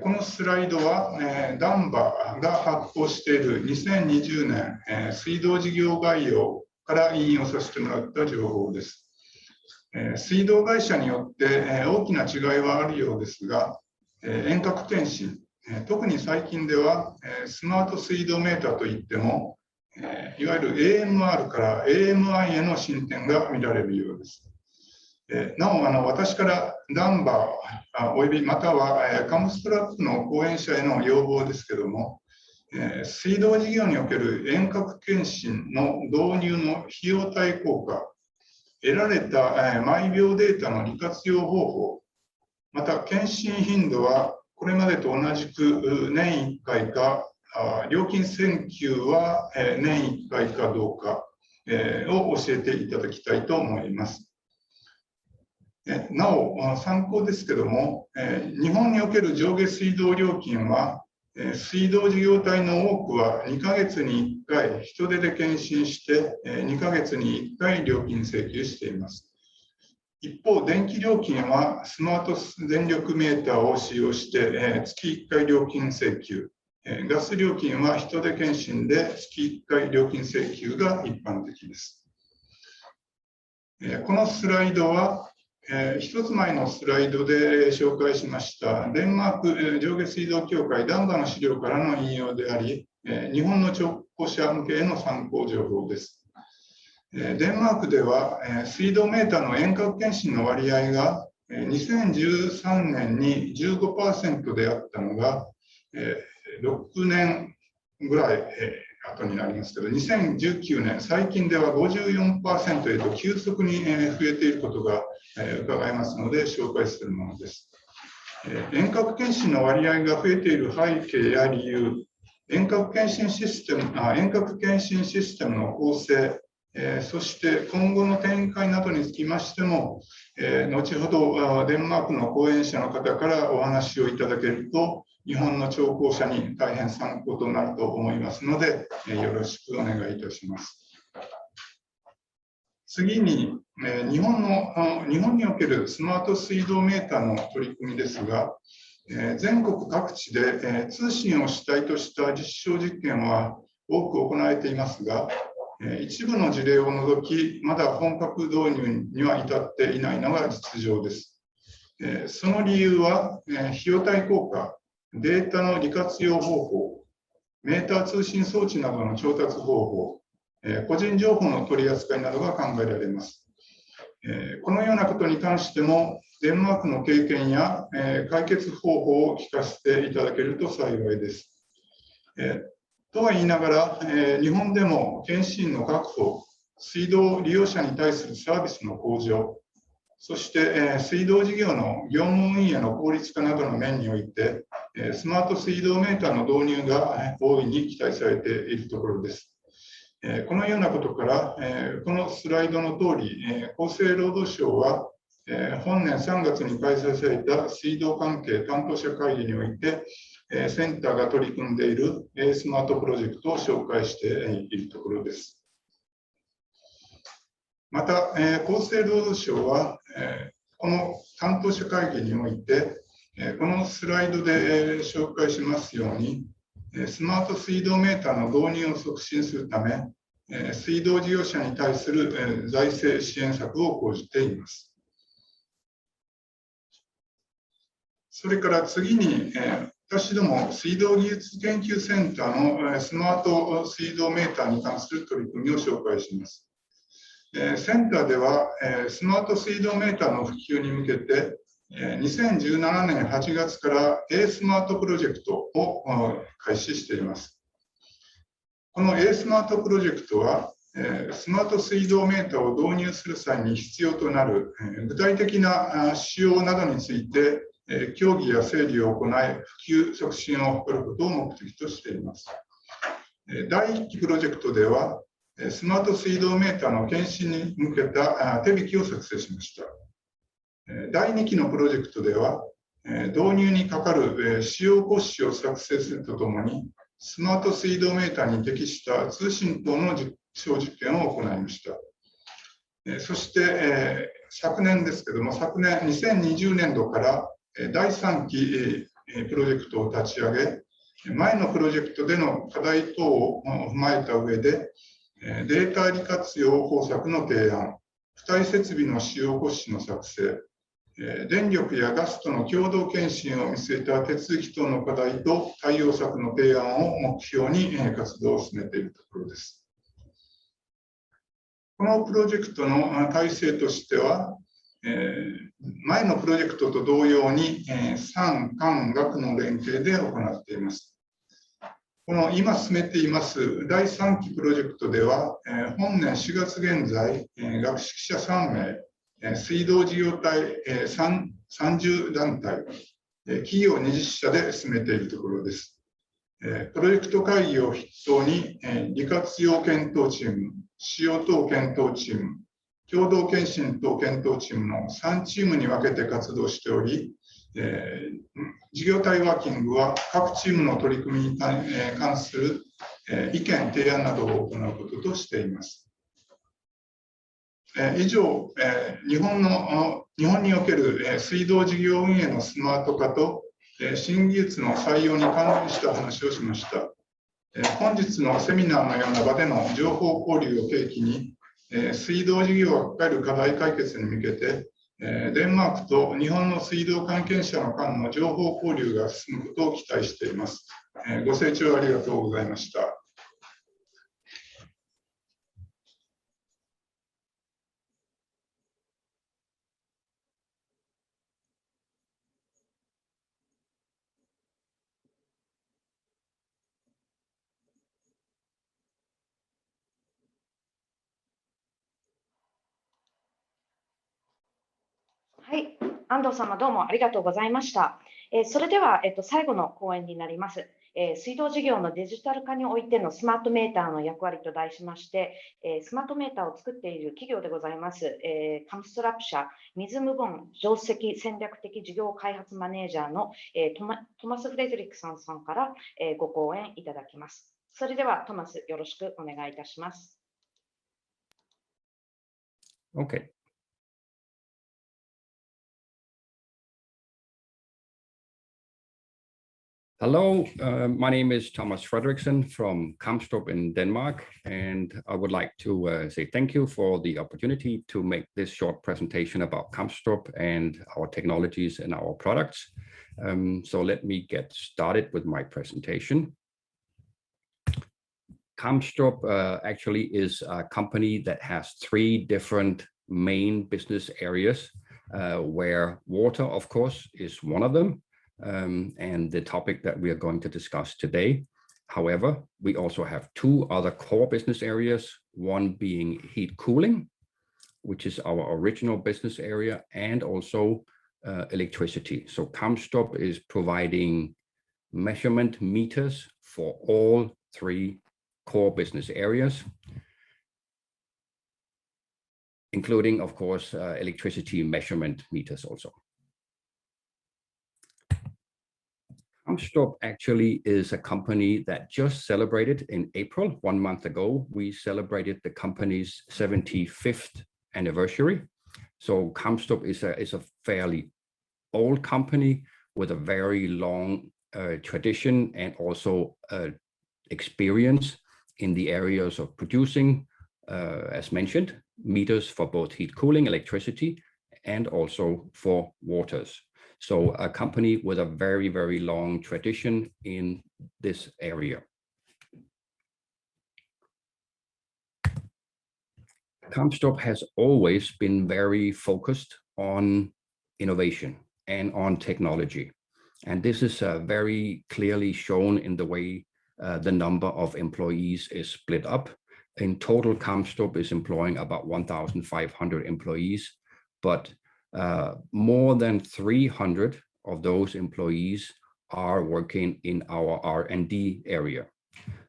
このスライドは、ダンバが発行している2020年、水道事業概要から引用させてもらった情報です。水道会社によって、大きな違いはあるようですが、遠隔検診、特に最近では、スマート水道メーターといっても、いわゆる AMR から AMI への進展が見られるようです。なお、私からダンバーおよびまたはカムストラップの講演者への要望ですけれども、水道事業における遠隔検診の導入の費用対効果、得られた毎秒データの利活用方法、また検診頻度はこれまでと同じく年1回か、料金請求は年1回かどうかを教えていただきたいと思います。なお、参考ですけども、日本における上下水道料金は、水道事業体の多くは2ヶ月に1回人手で検診して、2ヶ月に1回料金請求しています。一方、電気料金はスマート電力メーターを使用して、月1回料金請求、ガス料金は人手検診で月1回料金請求が一般的です。このスライドは、一つ前のスライドで紹介しましたデンマーク上下水道協会ダンバの資料からの引用であり、日本の聴講者向けへの参考情報です。デンマークでは水道メーターの遠隔検診の割合が2013年に 15% であったのが6年ぐらい後になりますけど、2019年、最近では 54% へと急速に増えていることが伺えますので、紹介するものです。遠隔検診の割合が増えている背景や理由、遠隔検診システムの構成、そして今後の展開などにつきましても、後ほどデンマークの講演者の方からお話をいただけると、日本の聴講者に大変参考となると思いますので、よろしくお願いいたします。次に、日本におけるスマート水道メーターの取り組みですが、全国各地で通信を主体とした実証実験は多く行われていますが、一部の事例を除き、まだ本格導入には至っていないのが実情です。その理由は、費用対効果、データの利活用方法、メーター通信装置などの調達方法、個人情報の取り扱いなどが考えられます。このようなことに関しても、デンマークの経験や解決方法を聞かせていただけると幸いです。とは言いながら、日本でも検診の確保、水道利用者に対するサービスの向上、そして水道事業の業務運営の効率化などの面において、スマート水道メーターの導入が大いに期待されているところです。このようなことから、このスライドの通り、厚生労働省は本年3月に開催された水道関係担当者会議において、センターが取り組んでいるスマートプロジェクトを紹介しているところです。また、厚生労働省は、この担当者会議において、このスライドで紹介しますように、スマート水道メーターの導入を促進するため、水道事業者に対する財政支援策を講じています。それから次に、私ども水道技術研究センターのスマート水道メーターに関する取り組みを紹介します。センターではスマート水道メーターの普及に向けて2017年8月から A スマートプロジェクトを開始しています。この A スマートプロジェクトはスマート水道メーターを導入する際に必要となる具体的な仕様などについて協議や整理を行い普及促進を図ることを目的としています。第1期プロジェクトではスマート水道メーターの検診に向けた手引きを作成しました。第2期のプロジェクトでは、導入にかかる使用骨子を作成するとともに、スマート水道メーターに適した通信等の実証実験を行いました。そして、昨年ですけども、昨年2020年度から第3期プロジェクトを立ち上げ、前のプロジェクトでの課題等を踏まえた上で、データ利活用方策の提案、付帯設備の使用骨子の作成、電力やガスとの共同検診を見据えた手続き等の課題と対応策の提案を目標に活動を進めているところです。このプロジェクトの体制としては、前のプロジェクトと同様に産官学の連携で行っています。この今進めています第3期プロジェクトでは、本年4月現在、学識者3名、水道事業体30団体、企業20社で進めているところです。プロジェクト会議を筆頭に、利活用検討チーム、使用等検討チーム、共同検診等検討チームの3チームに分けて活動しており、事業体ワーキングは各チームの取り組みに関する意見、提案などを行うこととしています。以上、日本における水道事業運営のスマート化と新技術の採用に関連した話をしました。本日のセミナーのような場での情報交流を契機に、水道事業が抱える課題解決に向けて、デンマークと日本の水道関係者の間の情報交流が進むことを期待しています。ご清聴ありがとうございました。はい、安藤様どうもありがとうございました。それでは、最後の講演になります。水道事業のデジタル化においてのスマートメーターの役割と題しまして、スマートメーターを作っている企業でございます、カムストラップ社水無言上席戦略的事業開発マネージャーの、トマス・フレデリックさんから、ご講演いただきます。それではトマス、よろしくお願いいたします。Okay. Hello, my name is Thomas Fredrickson from Kamstrup in Denmark, and I would like to say thank you for the opportunity to make this short presentation about Kamstrup and our technologies and our products. So let me get started with my presentation. Kamstrup actually is a company that has 3 different main business areas, where water, of course, is one of them. And the topic that we are going to discuss today. However, we also have 2 other core business areas, one being heat cooling, which is our original business area, and also electricity. So Kamstrup is providing measurement meters for all 3 core business areas, including, of course, electricity measurement meters also. Kamstrup actually is a company that just celebrated in April, 1 month ago. We celebrated the company's 75th anniversary. So Kamstrup is a fairly old company with a very long tradition and also experience in the areas of producing, as mentioned, meters for both heat cooling, electricity, and also for waters. So a company with a very, very long tradition in this area. Kamstrup has always been very focused on innovation and on technology. And this is very clearly shown in the way the number of employees is split up. In total, Kamstrup is employing about 1,500 employees, but more than 300 of those employees are working in our R&D area.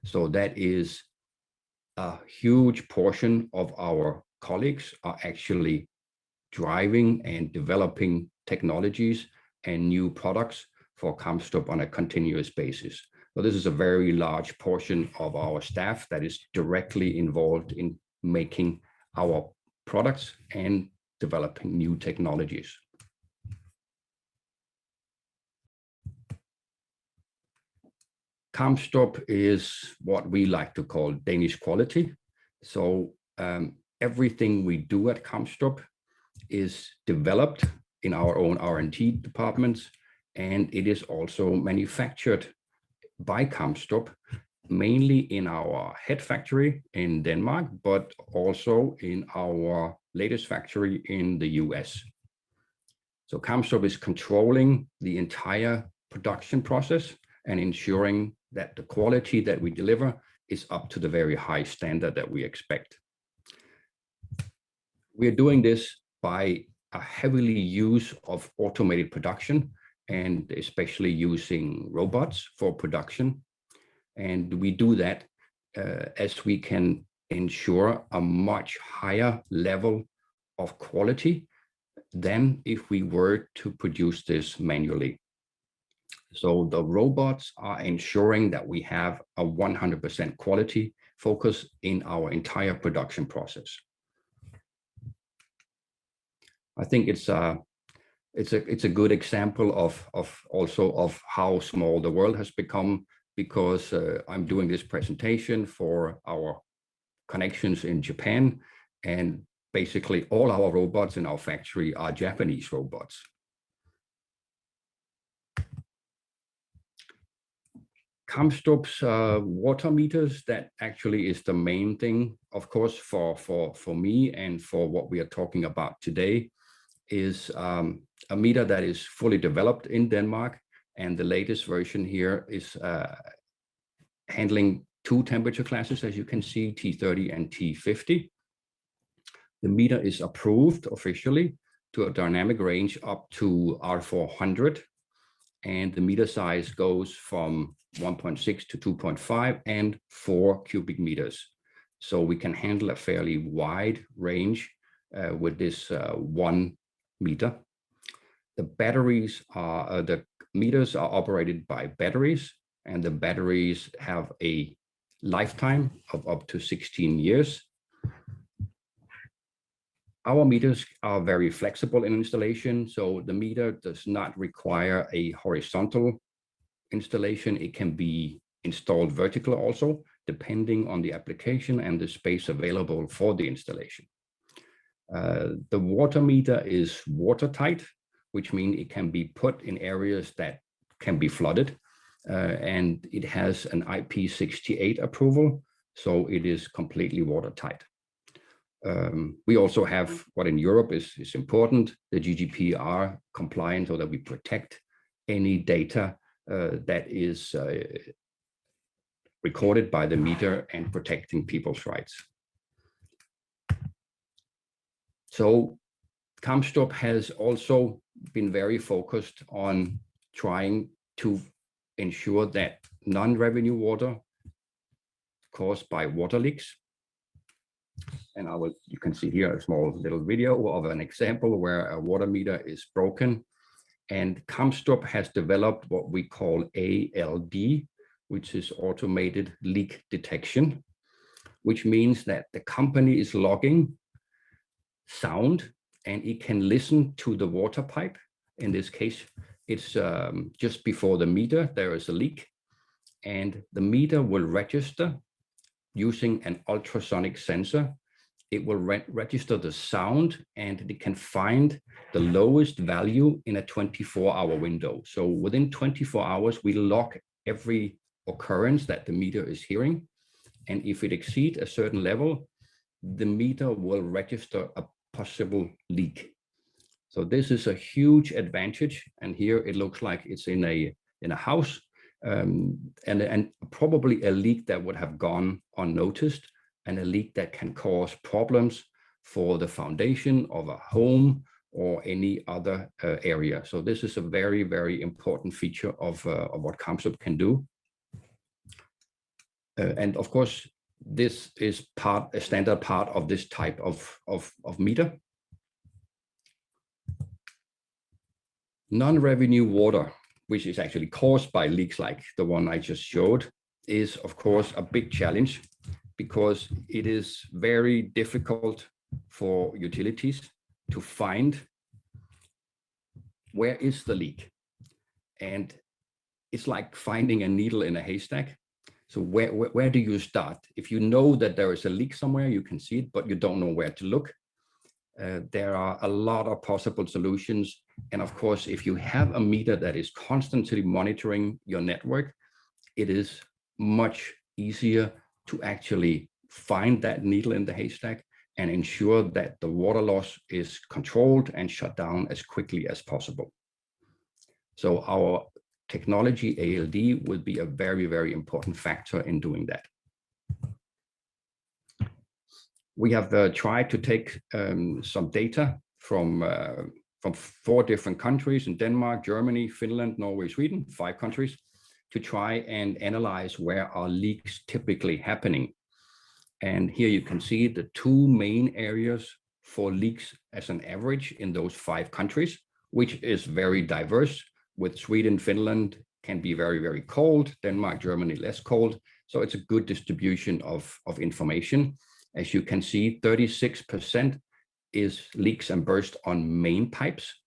So that is a huge portion of our colleagues are actually driving and developing technologies and new products for Kamstrup on a continuous basis. So this is a very large portion of our staff that is directly involved in making our products and developing new technologies. Kamstrup is what we like to call Danish quality. So everything we do at Kamstrup is developed in our own R&D departments, and it is also manufactured by Kamstrup, mainly in our head factory in Denmark, but also in our latest factory in the US. So Kamstrup is controlling the entire production process and ensuring that the quality that we deliver is up to the very high standard that we expect. We are doing this by a heavily use of automated production and especially using robots for production. And we do that as we can ensure a much higher level of quality than if we were to produce this manually. So the robots are ensuring that we have a 100% quality focus in our entire production process. I think it's a good example of how small the world has become, because I'm doing this presentation for our connections in Japan, and basically all our robots in our factory are Japanese robots. Kamstrup's water meters, that actually is the main thing, of course, for me and for what we are talking about today, is a meter that is fully developed in Denmark. And the latest version here is handling 2 temperature classes, as you can see, T30 and T50. The meter is approved officially to a dynamic range up to R400. And the meter size goes from 1.6 to 2.5 and 4 cubic meters. So we can handle a fairly wide range with this 1 meter. The batteries are, the meters are operated by batteries, and the batteries have a lifetime of up to 16 years. Our meters are very flexible in installation, so the meter does not require a horizontal installation. It can be installed vertical also, depending on the application and the space available for the installation. The water meter is watertight, which means it can be put in areas that can be flooded, and it has an IP68 approval, so it is completely watertight. We also have what in Europe is important, the GDPR compliant, so that we protect any data that is recorded by the meter and protecting people's rights. So Kamstrup has also been very focused on trying to ensure that non-revenue water caused by water leaks And you can see here a small little video of an example where a water meter is broken. And Kamstrup has developed what we call ALD, which is automated leak detection, which means that the company is logging sound and it can listen to the water pipe. In this case, it's just before the meter, there is a leak, and the meter will register using an ultrasonic sensor. It will register the sound, and it can find the lowest value in a 24-hour window. So within 24 hours, we log every occurrence that the meter is hearing. And if it exceeds a certain level, the meter will register a possible leak. So this is a huge advantage. And here it looks like it's in a house, and probably a leak that would have gone unnoticed, and a leak that can cause problems for the foundation of a home or any other area. So this is a very, very important feature of what Kamstrup can do. And of course, this is a standard part of this type of meter. Non-revenue water, which is actually caused by leaks like the one I just showed, is of course a big challenge, because it is very difficult for utilities to find where is the leak. And it's like finding a needle in a haystack. So where do you start? If you know that there is a leak somewhere, you can see it, but you don't know where to look. There are a lot of possible solutions. And of course, if you have a meter that is constantly monitoring your network, it is much easier to actually find that needle in the haystack and ensure that the water loss is controlled and shut down as quickly as possible. So our technology ALD will be a very, very important factor in doing that. We have tried to take some data from 4 different countries in Denmark, Germany, Finland, Norway, Sweden, 5 countries, to try and analyze where are leaks typically happening. And here you can see the 2 main areas for leaks as an average in those 5 countries, which is very diverse, with Sweden, Finland can be very, very cold, Denmark, Germany less cold. So it's a good distribution of information. As you can see, 36% is leaks and burst on main pipes,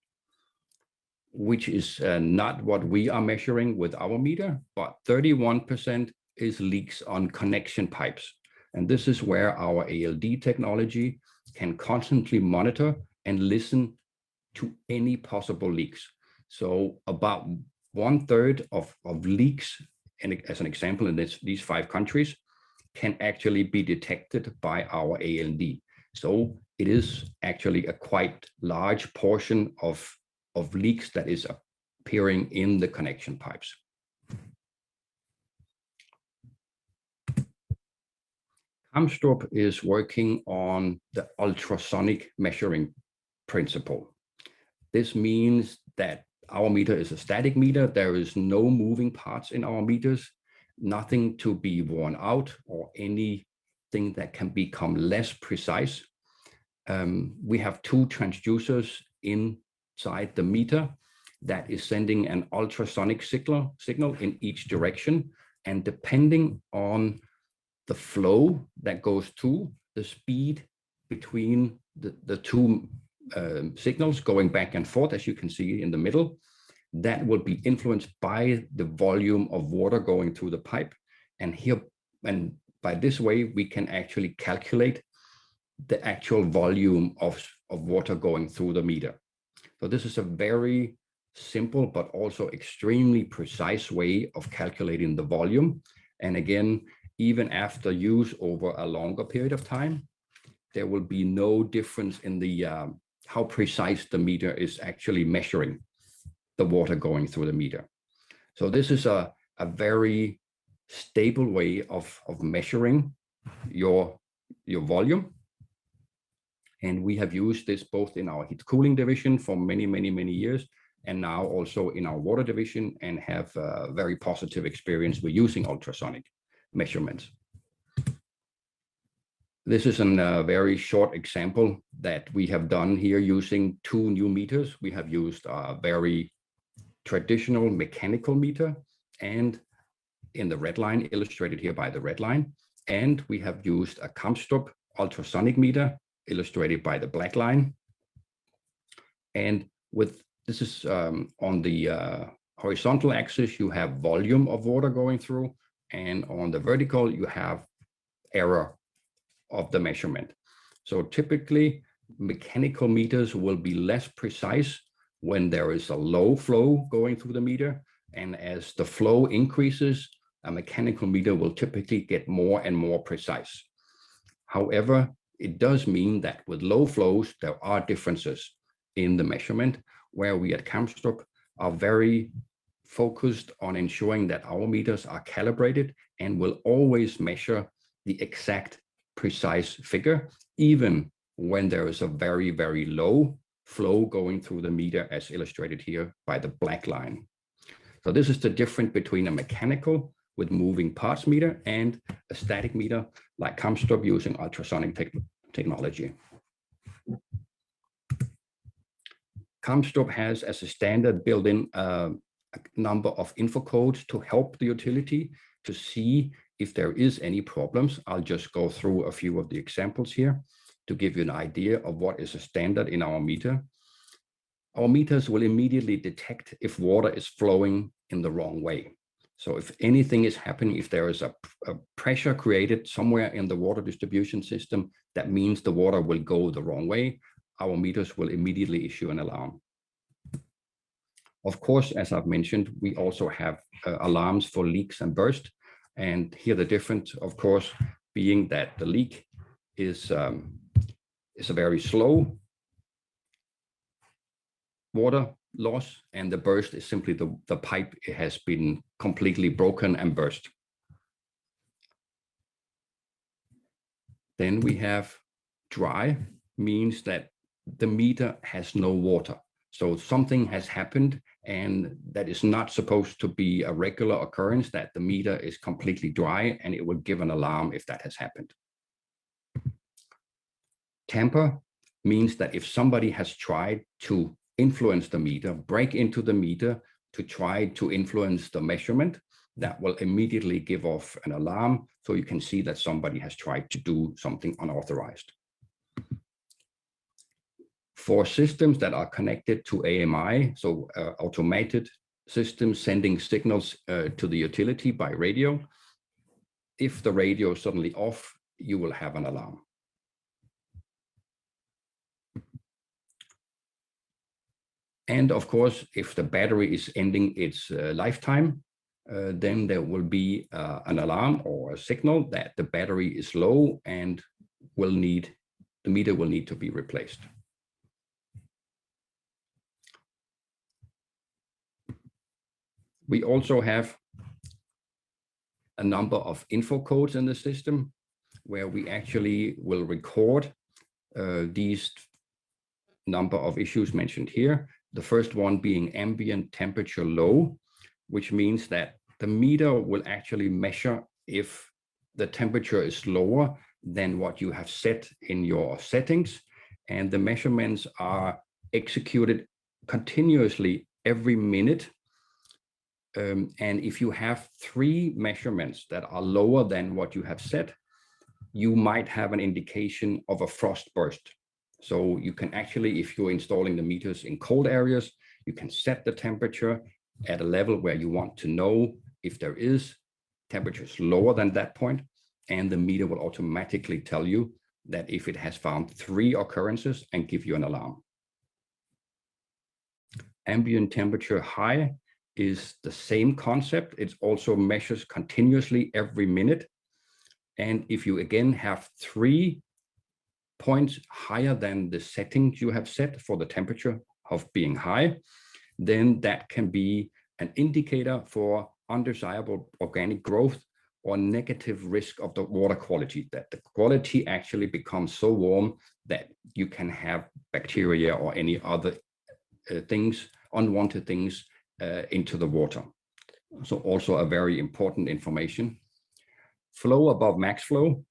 which is not what we are measuring with our meter, but 31% is leaks on connection pipes. And this is where our ALD technology can constantly monitor and listen to any possible leaks. So about 1/3 of leaks, and as an example in these 5 countries, can actually be detected by our ALD. So it is actually a quite large portion of leaks that is appearing in the connection pipes. Kamstrup is working on the ultrasonic measuring principle. This means that our meter is a static meter. There is no moving parts in our meters, nothing to be worn out or anything that can become less precise. We have 2 transducers inside the meter that is sending an ultrasonic signal in each direction. And depending on the flow that goes through, the speed between the 2 signals going back and forth, as you can see in the middle, that will be influenced by the volume of water going through the pipe. And by this way, we can actually calculate the actual volume of water going through the meter. So this is a very simple, but also extremely precise way of calculating the volume. And again, even after use over a longer period of time, there will be no difference in the how precise the meter is actually measuring the water going through the meter. So this is a very stable way of measuring your volume. And we have used this both in our heat cooling division for many, many, many years, and now also in our water division, and have a very positive experience with using ultrasonic measurements. This is a very short example that we have done here using 2 new meters. We have used a very traditional mechanical meter, and in the red line, illustrated here by the red line, and we have used a Kamstrup ultrasonic meter, illustrated by the black line. And with this is on the horizontal axis, you have volume of water going through, and on the vertical, you have error of the measurement. So typically, mechanical meters will be less precise when there is a low flow going through the meter, and as the flow increases, a mechanical meter will typically get more and more precise. However, it does mean that with low flows, there are differences in the measurement, where we at Kamstrup are very focused on ensuring that our meters are calibrated and will always measure the exact precise figure, even when there is a very, very low flow going through the meter, as illustrated here by the black line. So this is the difference between a mechanical with moving parts meter and a static meter like Kamstrup using ultrasonic technology. Kamstrup has as a standard built-in a number of info codes to help the utility to see if there is any problems. I'll just go through a few of the examples here to give you an idea of what is a standard in our meter. Our meters will immediately detect if water is flowing in the wrong way. So if anything is happening, if there is a pressure created somewhere in the water distribution system, that means the water will go the wrong way. Our meters will immediately issue an alarm. Of course, as I've mentioned, we also have alarms for leaks and burst. And here the difference, of course, being that the leak is a very slow water loss, and the burst is simply the pipe has been completely broken and burst. Then we have dry, means that the meter has no water. So something has happened, and that is not supposed to be a regular occurrence, that the meter is completely dry, and it will give an alarm if that has happened. Tamper means that if somebody has tried to influence the meter, break into the meter to try to influence the measurement, that will immediately give off an alarm. So you can see that somebody has tried to do something unauthorized. For systems that are connected to AMI, so automated systems sending signals to the utility by radio, if the radio is suddenly off, you will have an alarm. And of course, if the battery is ending its lifetime, then there will be an alarm or a signal that the battery is low and the meter will need to be replaced. We also have a number of info codes in the system where we actually will record these number of issues mentioned here. The first one being ambient temperature low, which means that the meter will actually measure if the temperature is lower than what you have set in your settings, and the measurements are executed continuously every minute. And if you have 3 measurements that are lower than what you have set, you might have an indication of a frost burst. So you can actually, if you're installing the meters in cold areas, you can set the temperature at a level where you want to know if there is temperatures lower than that point, and the meter will automatically tell you that if it has found 3 occurrences and give you an alarm. Ambient temperature high is the same concept. It also measures continuously every minute. And if you again have 3 points higher than the settings you have set for the temperature of being high, then that can be an indicator for undesirable organic growth or negative risk of the water quality, that the quality actually becomes so warm that you can have bacteria or any other things, unwanted things into the water. So also a very important information. Flow above max flow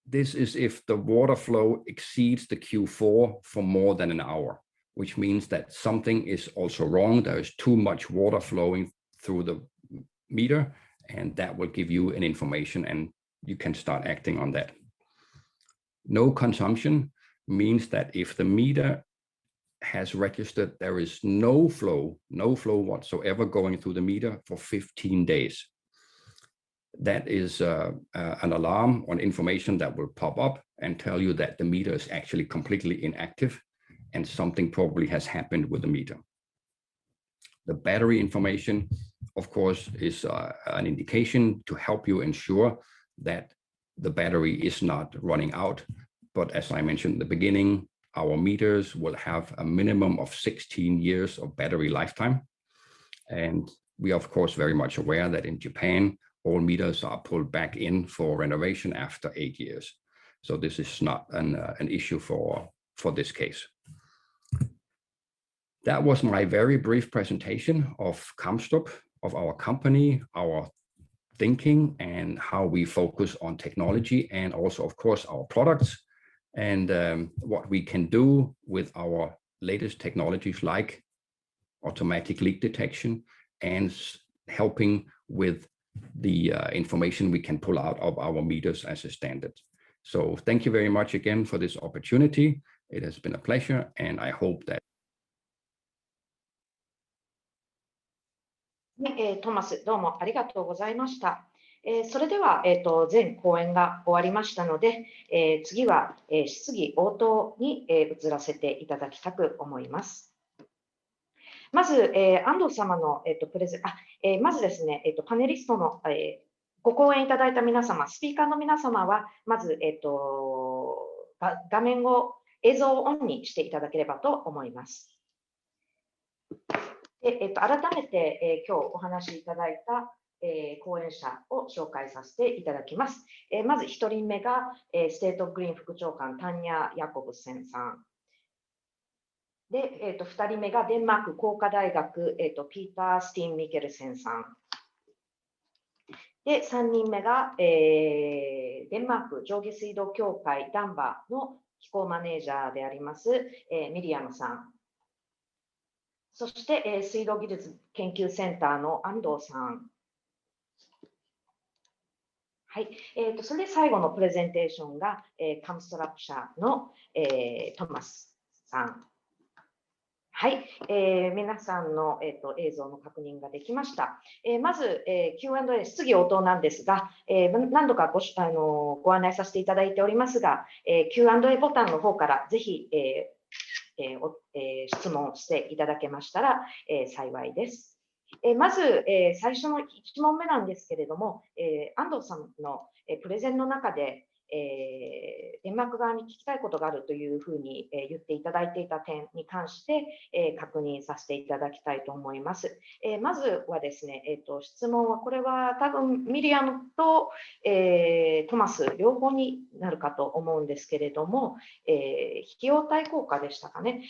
this is if the water flow exceeds the Q4 for more than an hour, which means that something is also wrong. There is too much water flowing through the meter, and that will give you an information and you can start acting on that. No consumption means that if the meter has registered there is no flow whatsoever going through the meter for 15 days. That is an alarm or information that will pop up and tell you that the meter is actually completely inactive and something probably has happened with the meter. The battery information, of course, is an indication to help you ensure that the battery is not running out. But as I mentioned in the beginning, our meters will have a minimum of 16 years of battery lifetime. And we are, of course, very much aware that in Japan, all meters are pulled back in for renovation after 8 years. So this is not an issue for this case. That was my very brief presentation of Kamstrup, of our company, our thinking, and how we focus on technology, and also, of course, our products, and what we can do with our latest technologies like automatic leak detection and helping with the information we can pull out of our meters as a standard. So thank you very much again for this opportunity. It has been a pleasure, and I hope thatトマス、どうもありがとうございました。それでは、全講演が終わりましたので、次は、質疑応答に、移らせていただきたく思います。まず、安藤様の、まずですね、パネリストの、ご講演いただいた皆様、スピーカーの皆様は、まず、画面を、映像をオンにしていただければと思います。改めて、今日お話しいただいた、講演者を紹介させていただきます。まず1人目が、ステート・グリーン副長官、タンニャ・ヤコブセンさん。で、2人目がデンマーク工科大学、ピーター・スティン・ミケルセンさん。で、3人目が、デンマーク上下水道協会ダンバーの機構マネージャーであります、ミリアムさん。そして、水道技術研究センターの安藤さん。はい、それで最後のプレゼンテーションが、カムストラップ社の、トマスさん。はい、皆さんの、映像の確認ができました。まず、Q&A、質疑応答なんですが、何度かご案内させていただいておりますが、Q&A ボタンの方からぜひ、質問していただけましたら、幸いです。まず、最初の1問目なんですけれども、安藤さんのプレゼンの中で、デンマーク側に聞きたいことがあるというふうに言っていただいていた点に関して確認させていただきたいと思います。まずはですね、質問はこれは多分ミリアムとトマス両方になるかと思うんですけれども、費用対効果でしたかね。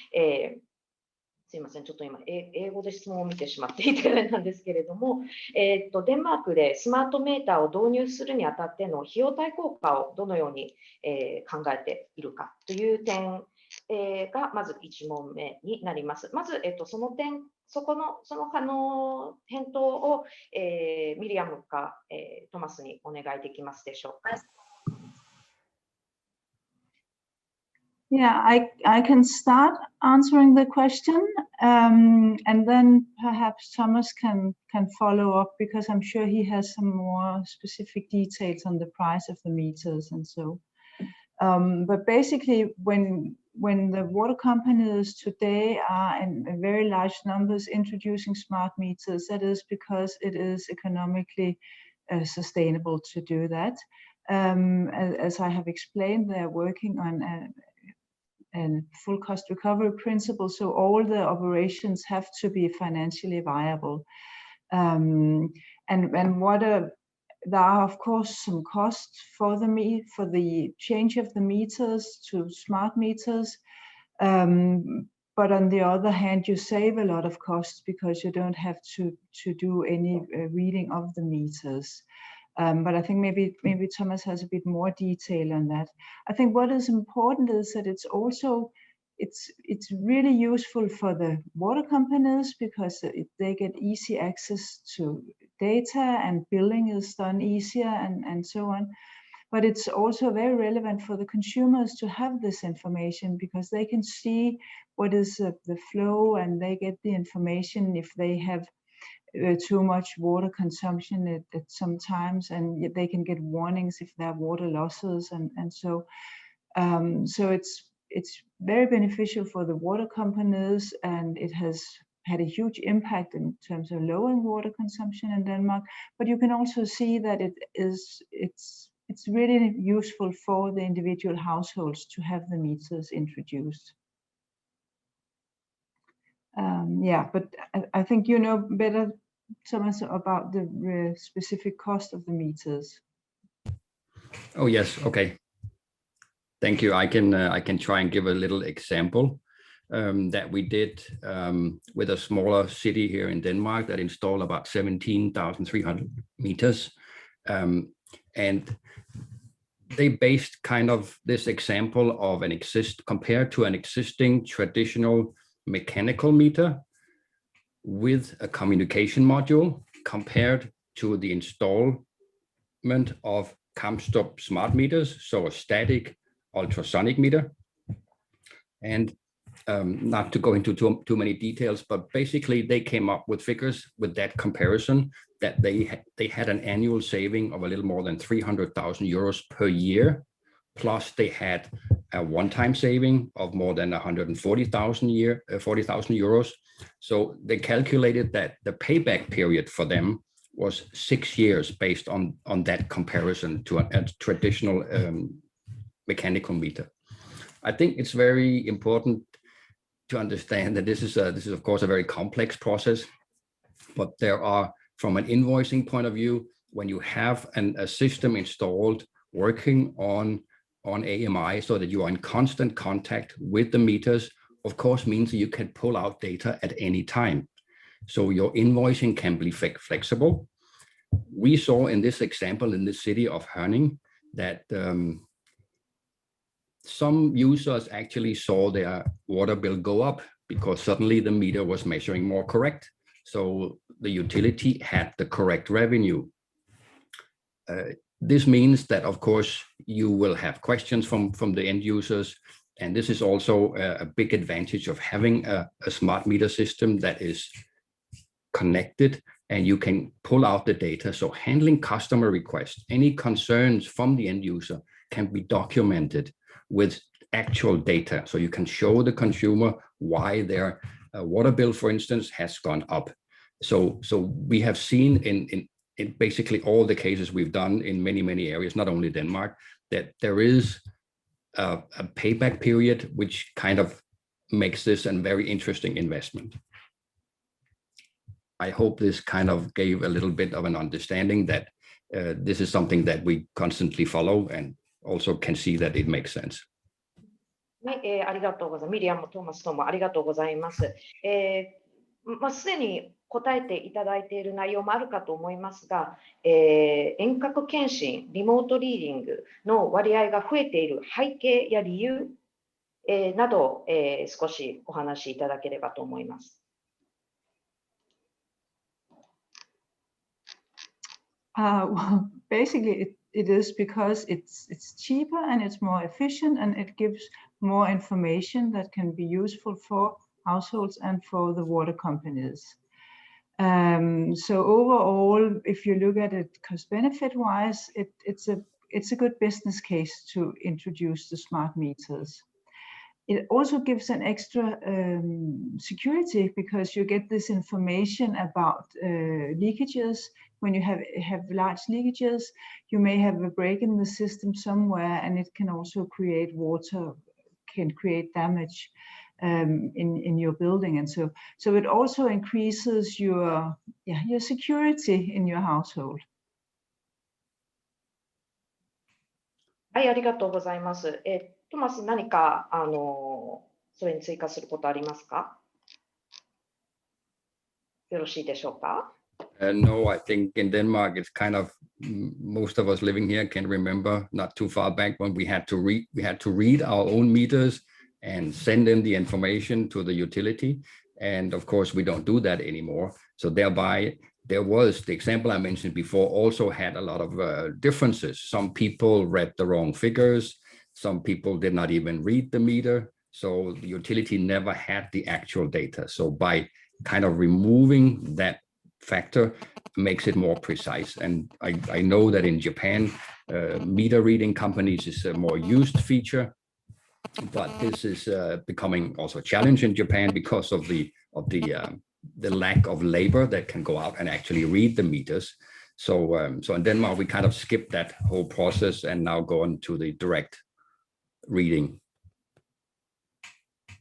すいません、ちょっと今、英語で質問を見てしまっていてあれなんですけれども、デンマークでスマートメーターを導入するにあたっての費用対効果をどのように、考えているかという点、がまず1問目になります。まず、その点、その返答を、ミリアムか、トマスにお願いできますでしょうか。Yeah, I can start answering the question, and then perhaps Thomas can follow up because I'm sure he has some more specific details on the price of the meters and so. But basically, when the water companies today are in very large numbers introducing smart meters, that is because it is economically sustainable to do that. As I have explained, they're working on and full cost recovery principle, so all the operations have to be financially viable. And there are of course some costs for the change of the meters to smart meters, but on the other hand, you save a lot of costs because you don't have to do any reading of the meters. But I think maybe Thomas has a bit more detail on that. I think what is important is that it's also it's really useful for the water companies because they get easy access to data and billing is done easier and so on. But it's also very relevant for the consumers to have this information because they can see what is the flow and they get the information if they have too much water consumption at some times, and they can get warnings if there are water losses and so it's very beneficial for the water companies, and it has had a huge impact in terms of lowering water consumption in Denmark. But you can also see that it's really useful for the individual households to have the meters introduced. Yeah, but I think you know better, Thomas, about the specific cost of the meters. Oh yes, okay. Thank you. I can try and give a little example that we did with a smaller city here in Denmark that installed about 17,300 meters. And they based kind of this example of compared to an existing traditional mechanical meter with a communication module compared to the installment of Kamstrup smart meters, so a static ultrasonic meter. And not to go into too many details, but basically they came up with figures with that comparison that they had an annual saving of a little more than 300,000 euros per year. Plus they had a one-time saving of more than 140,000 euros. So they calculated that the payback period for them was 6 years based on that comparison to a traditional mechanical meter. I think it's very important to understand that this is of course a very complex process, but there are, from an invoicing point of view, when you have a system installed working on AMI so that you are in constant contact with the meters, of course means that you can pull out data at any time. So your invoicing can be flexible. We saw in this example in the city of Herning that some users actually saw their water bill go up because suddenly the meter was measuring more correct. So the utility had the correct revenue. This means that, of course, you will have questions from the end users. And this is also a big advantage of having a smart meter system that is connected and you can pull out the data. So handling customer requests, any concerns from the end user can be documented with actual data. So you can show the consumer why their water bill, for instance, has gone up. So we have seen in basically all the cases we've done in many areas, not only Denmark, that there is a payback period, which kind of makes this a very interesting investment. I hope this kind of gave a little bit of an understanding that this is something that we constantly follow and also can see that it makes sense. はい、ありがとうございます。ミリアムもトーマスともありがとうございます。すでに答えていただいている内容もあるかと思いますが、遠隔検診、リモートリーディングの割合が増えている背景や理由、など、少しお話しいただければと思います。Well, basically, it is because it's cheaper and it's more efficient and it gives more information that can be useful for households and for the water companies. So overall, if you look at it cost-benefit wise, it's a good business case to introduce the smart meters. It also gives an extra security because you get this information about leakages. When you have large leakages, you may have a break in the system somewhere, and it can also create damage in your building, and so it also increases your security in your household. はい、ありがとうございます。トマス、何かそれに追加することありますか？よろしいでしょうか？ No, I think in Denmark, it's kind of most of us living here can remember not too far back when we had to read our own meters and send in the information to the utility. And of course, we don't do that anymore. So thereby, there was the example I mentioned before also had a lot of differences. Some people read the wrong figures. Some people did not even read the meter. So the utility never had the actual data. So by kind of removing that factor makes it more precise. And I know that in Japan, meter reading companies is a more used feature, but this is becoming also a challenge in Japan because of the lack of labor that can go out and actually read the meters. So in Denmark, we kind of skipped that whole process and now go on to the direct reading.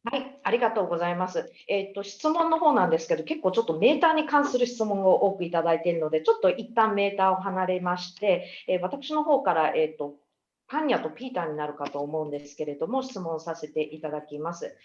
はい、ありがとうございます。質問の方なんですけど、結構ちょっとメーターに関する質問を多くいただいているので、ちょっと一旦メーターを離れまして、私の方から、パンヤとピーターになるかと思うんですけれども、質問させていただきます。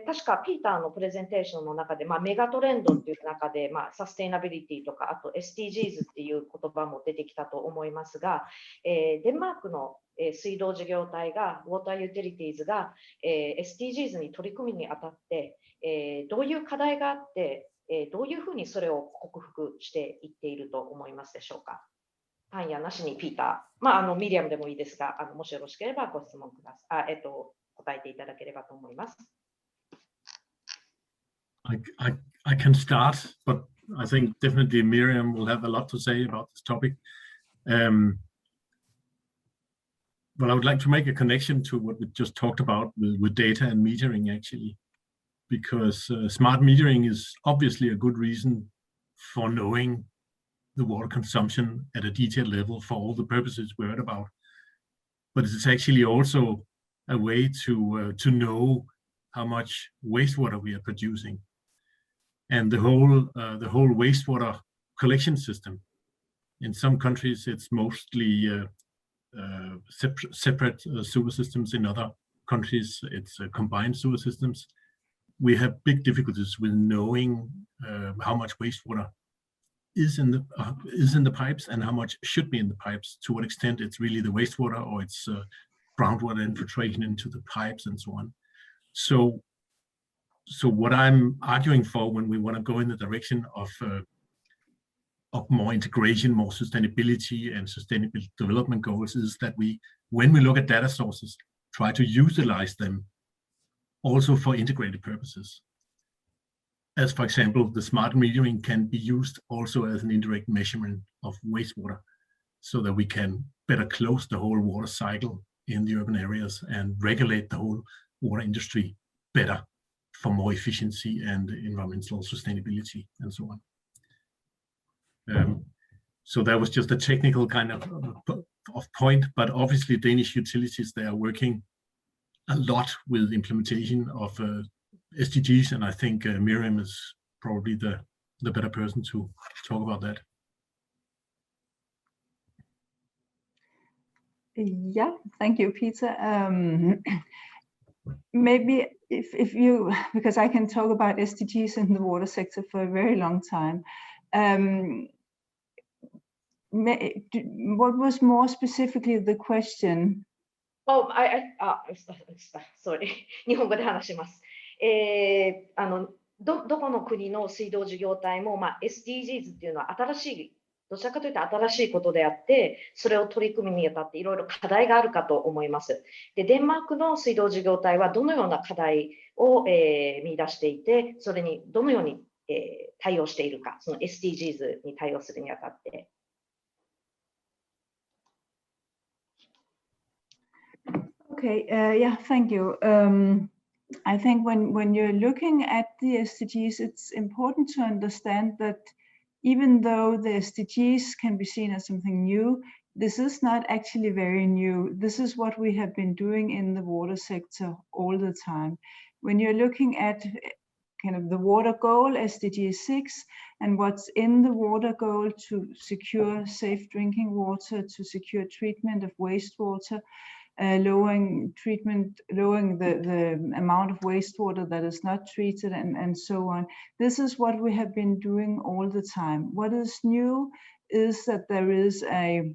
確かピーターのプレゼンテーションの中で、メガトレンドっていう中で、サステイナビリティとか、あと SDGs っていう言葉も出てきたと思いますが、デンマークの水道事業体が、ウォーターユーティリティーズが SDGs に取り組みにあたって、どういう課題があって、どういうふうにそれを克服していっていると思いますでしょうか。パンやなしにピーター、ミディアムでもいいですが、もしよろしければご質問ください。答えていただければと思います。I can start, but I think definitely Miriam will have a lot to say about this topic. Well, I would like to make a connection to what we just talked about with data and metering, actually, because smart metering is obviously a good reason for knowing the water consumption at a detailed level for all the purposes we heard about. But it's actually also a way to know how much wastewater we are producing, and the whole wastewater collection system. In some countries, it's mostly separate sewer systems. In other countries, it's combined sewer systems. We have big difficulties with knowing how much wastewater is in the pipes and how much should be in the pipes, to what extent it's really the wastewater or it's groundwater infiltration into the pipes and so on. So what I'm arguing for when we want to go in the direction of more integration, more sustainability and sustainable development goals is that when we look at data sources, try to utilize them also for integrated purposes. As for example, the smart metering can be used also as an indirect measurement of wastewater, so that we can better close the whole water cycle in the urban areas and regulate the whole water industry better for more efficiency and environmental sustainability and so on. So that was just a technical kind of point, but obviously Danish utilities, they are working a lot with implementation of SDGs, and I think Miriam is probably the better person to talk about that. Yeah, thank you, Peter. Maybe if you, because I can talk about SDGs in the water sector for a very long time. What was more specifically the question? Sorry. 日本語で話します。どこの国の水道事業体も、SDGs っていうのはどちらかというと新しいことであって、それを取り組みにあたっていろいろ課題があるかと思います。で、デンマークの水道事業体はどのような課題を、見出していて、それにどのように、対応しているか、その SDGs に対応するにあたって。Okay, yeah, thank you. I think when you're looking at the SDGs, it's important to understand that even though the SDGs can be seen as something new, this is not actually very new. This is what we have been doing in the water sector all the time. When you're looking at kind of the water goal, SDG 6, and what's in the water goal to secure safe drinking water, to secure treatment of wastewater, lowering the amount of wastewater that is not treated, and so on. This is what we have been doing all the time. What is new is that there is a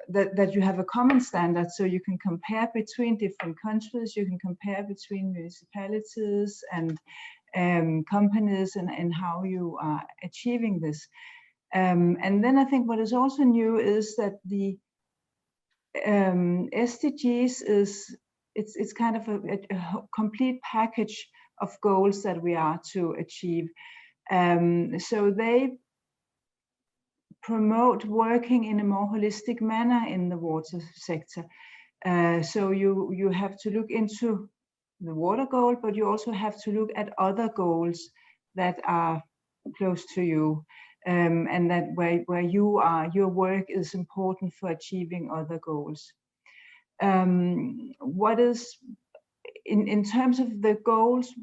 that you have a common standard, so you can compare between different countries, you can compare between municipalities and companies, and how you are achieving this. And then I think what is also new is that the SDGs it's kind of a complete package of goals that we are to achieve. So they promote working in a more holistic manner in the water sector. So you have to look into the water goal, but you also have to look at other goals that are close to you, and that where you are, your work is important for achieving other goals. What is in terms of the goals,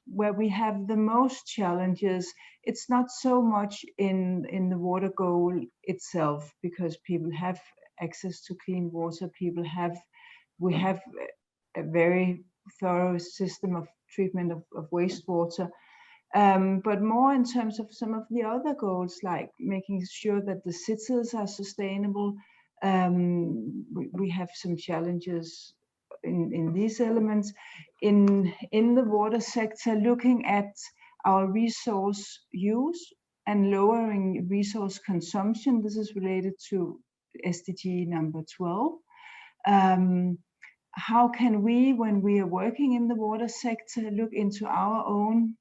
where we have the most challenges, it's not so much in the water goal itself, because people have access to clean water. We have a very thorough system of treatment of wastewater, but more in terms of some of the other goals, like making sure that the cities are sustainable. We have some challenges in these elements. In the water sector, looking at our resource use and lowering resource consumption. This is related to SDG number 12. How can we, when we are working in the water sector, look into our own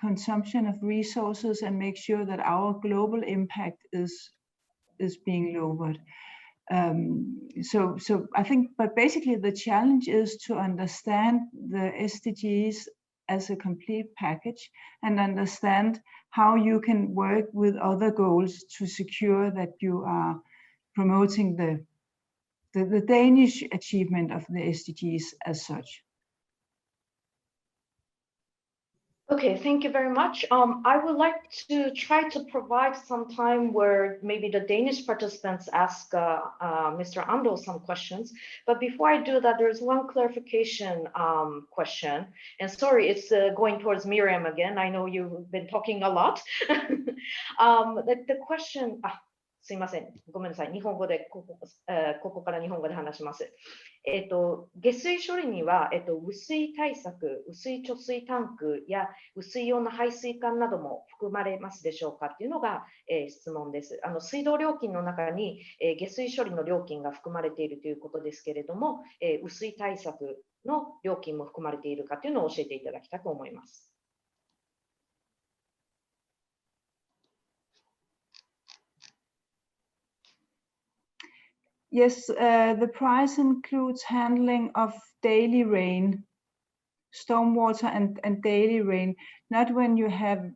consumption of resources and make sure that our global impact is being lowered? So I think, but basically the challenge is to understand the SDGs as a complete package, and understand how you can work with other goals to secure that you are promoting the Danish achievement of the SDGs as such. Okay, thank you very much. I would like to try to provide some time where maybe the Danish participants ask Mr. Ando some questions. But before I do that, there's one clarification question. And sorry, it's going towards Miriam again. I know you've been talking a lot. The question, すいません。ごめんなさい。日本語でここから日本語で話します。下水処理には、雨水対策、雨水貯水タンクや雨水用の排水管なども含まれますでしょうかっていうのが、質問です。水道料金の中に、下水処理の料金が含まれているということですけれども、雨水対策の料金も含まれているかというのを教えていただきたく思います。Yes, the price includes handling of daily rain, stormwater and daily rain. Not when you have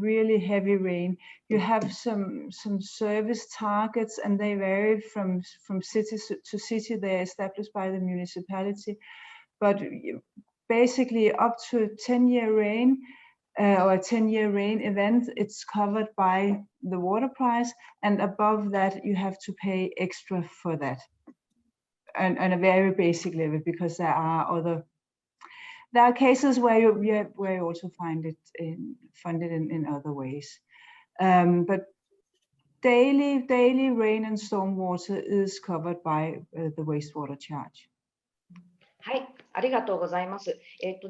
really heavy rain. You have some service targets, and they vary from city to city. They're established by the municipality. But basically up to 10-year rain, or a 10-year rain event, it's covered by the water price, and above that you have to pay extra for that, and a very basic level, because there are cases where you also find it funded in other ways, but daily rain and stormwater is covered by the wastewater charge. はい、ありがとうございます。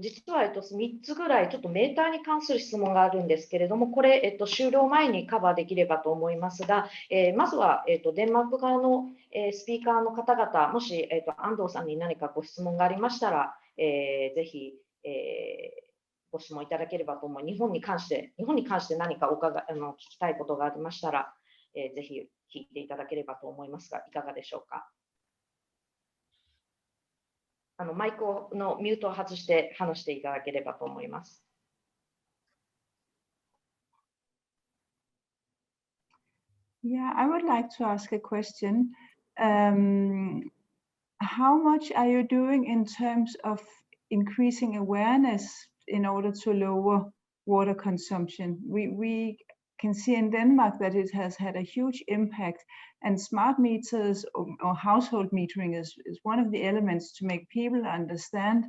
実は3つぐらいちょっとメーターに関する質問があるんですけれども、これ終了前にカバーできればと思いますが、まずはデンマーク側のスピーカーの方々、もし安藤さんに何かご質問がありましたら、ぜひご質問いただければと思い、日本に関して何か聞きたいことがありましたら、ぜひ聞いていただければと思いますが、いかがでしょうか。マイクのミュートを外して話していただければと思います。Yeah, I would like to ask a question. How much are you doing in terms of increasing awareness in order to lower water consumption? We can see in Denmark that it has had a huge impact, and smart meters or household metering is one of the elements to make people understand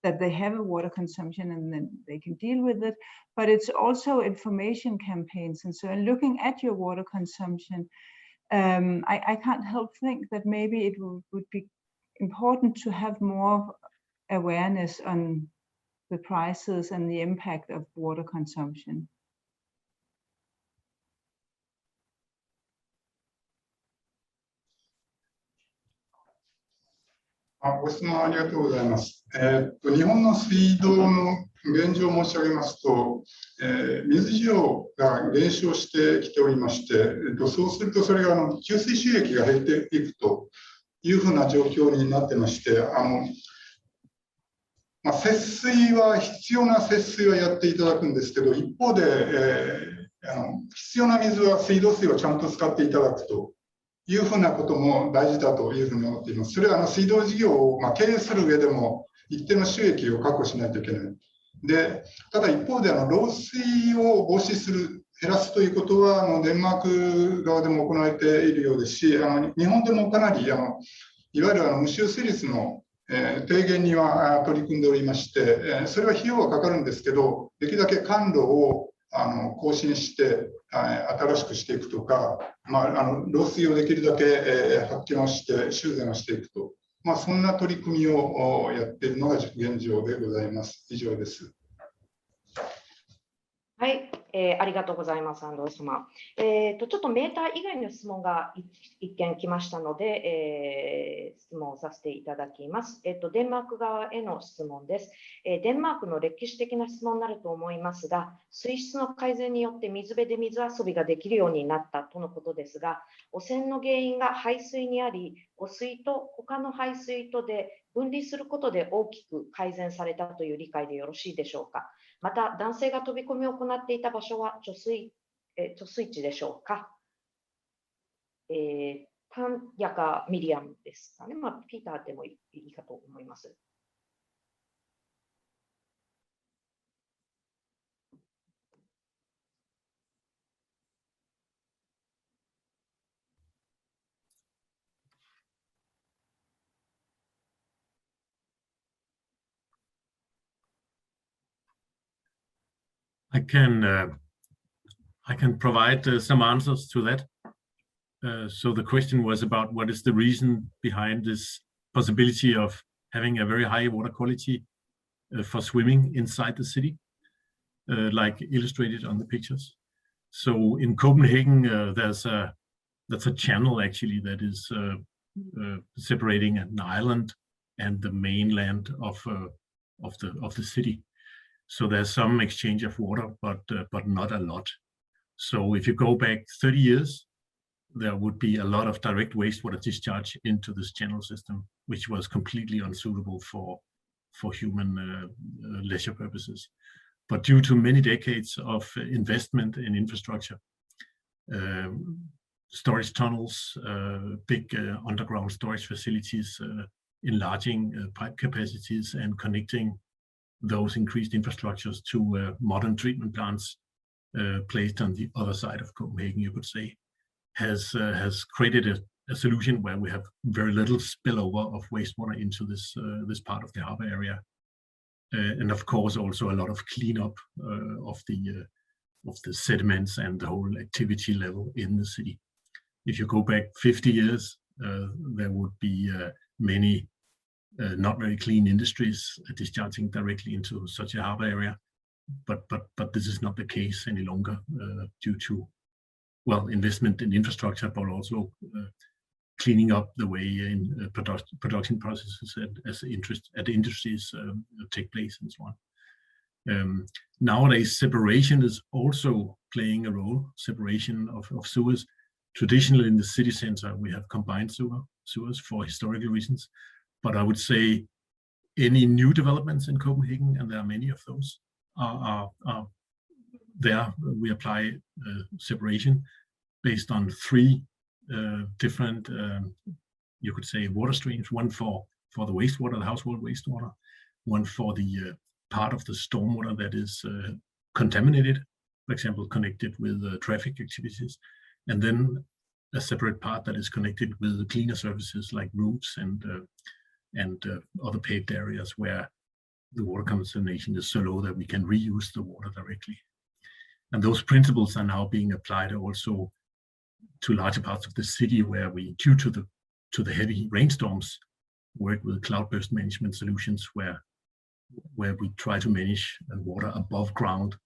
that they have a water consumption and then they can deal with it. But it's also information campaigns. And so in looking at your water consumption, I can't help think that maybe it would be important to have more awareness on the prices and the impact of water consumption.ご質問ありがとうございます。日本の水道の現状を申し上げますと、水需要が減少してきておりまして、そうするとそれが給水収益が減っていくというふうな状況になってまして、節水は必要な節水はやっていただくんですけど、一方で、必要な水は水道水をちゃんと使っていただくというふうなことも大事だというふうに思っています。それは水道事業を経営する上でも一定の収益を確保しないといけない。で、ただ一方で漏水を防止する、減らすということはデンマーク側でも行われているようですし、日本でもかなりいわゆる無修正率の低減には取り組んでおりまして、それは費用はかかるんですけど、できるだけ管路を更新して新しくしていくとか、漏水をできるだけ発見をして修繕をしていくと、そんな取り組みをやっているのが現状でございます。以上です。はい、ありがとうございます、安藤様。ちょっとメーター以外の質問が一件来ましたので、質問をさせていただきます。デンマーク側への質問です。デンマークの歴史的な質問になると思いますが、水質の改善によって水辺で水遊びができるようになったとのことですが、汚染の原因が排水にあり、汚水と他の排水とで分離することで大きく改善されたという理解でよろしいでしょうか。また、男性が飛び込みを行っていた場所は貯水池でしょうか。タンヤかミリアムですかね。ピーターでもいいかと思います。I can provide some answers to that. So the question was about what is the reason behind this possibility of having a very high water quality for swimming inside the city, like illustrated on the pictures. So in Copenhagen, that's a channel actually that is separating an island and the mainland of the city. So there's some exchange of water, but not a lot. So if you go back 30 years, there would be a lot of direct wastewater discharge into this channel system, which was completely unsuitable for human leisure purposes. But due to many decades of investment in infrastructure, storage tunnels, big underground storage facilities, enlarging pipe capacities and connecting those increased infrastructures to modern treatment plants placed on the other side of Copenhagen, you could say, has created a solution where we have very little spillover of wastewater into this part of the harbor area, and of course also a lot of cleanup of the sediments and the whole activity level in the city. If you go back 50 years, there would be many not very clean industries discharging directly into such a harbor area, but this is not the case any longer due to, well, investment in infrastructure, but also cleaning up the way in production processes as industries take place and so on. Nowadays, separation is also playing a role. Separation of sewers. Traditionally, in the city center, we have combined sewers for historical reasons. But I would say any new developments in Copenhagen, and there are many of those, are there. We apply separation based on three different, you could say, water streams. One for the wastewater, the household wastewater. One for the part of the stormwater that is contaminated for example, connected with traffic activities, and then a separate part that is connected with the cleaner services like roofs and other paved areas where the water contamination is so low that we can reuse the water directly. And those principles are now being applied also to larger parts of the city where we, due to the heavy rainstorms, work with cloudburst management solutions where we try to manage water above ground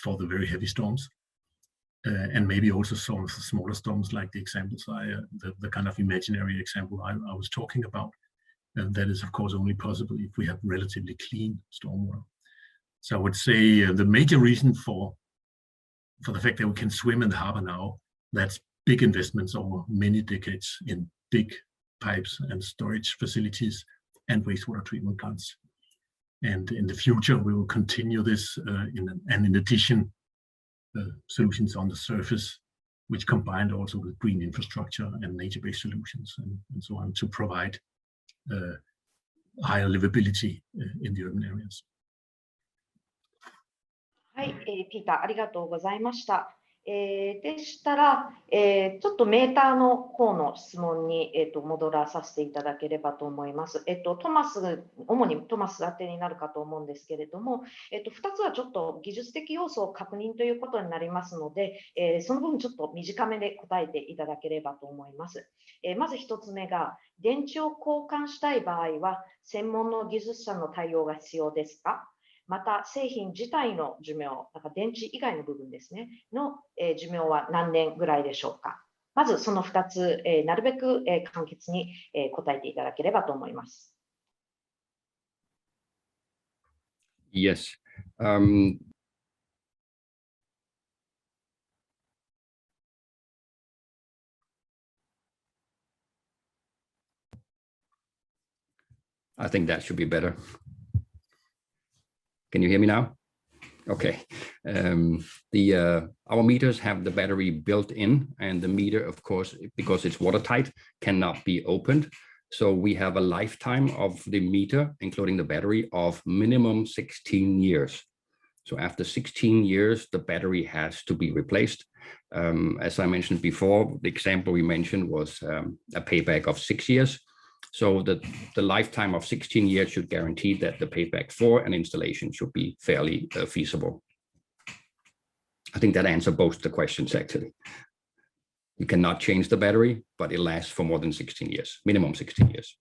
for the very heavy storms. And maybe also some of the smaller storms like the examples the kind of imaginary example I was talking about. And that is of course only possible if we have relatively clean stormwater. So I would say the major reason for the fact that we can swim in the harbor now, that's big investments over many decades in big pipes and storage facilities and wastewater treatment plants. And in the future, we will continue this in addition, solutions on the surface, which combined also with green infrastructure and nature-based solutions and so on to provide higher livability in the urban areas. はい、ピーター、ありがとうございました。でしたら、ちょっとメーターの方の質問に、戻らさせていただければと思います。主にトマス宛てになるかと思うんですけれども、2つはちょっと技術的要素を確認ということになりますので、その分ちょっと短めで答えていただければと思います。まず1つ目が、電池を交換したい場合は、専門の技術者の対応が必要ですか？また製品自体の寿命、だから電池以外の部分ですね、の寿命は何年ぐらいでしょうか。まずその2つ、なるべく簡潔に答えていただければと思います。Yes. I think that should be better. Can you hear me now? Okay. Our meters have the battery built in, and the meter, of course, because it's watertight, cannot be opened. So we have a lifetime of the meter, including the battery, of minimum 16 years. So after 16 years, the battery has to be replaced. As I mentioned before, the example we mentioned was a payback of 6 years. So the lifetime of 16 years should guarantee that the payback for an installation should be fairly feasible. I think that answers both the questions actually. You cannot change the battery, but it lasts for more than 16 years, minimum 16 years.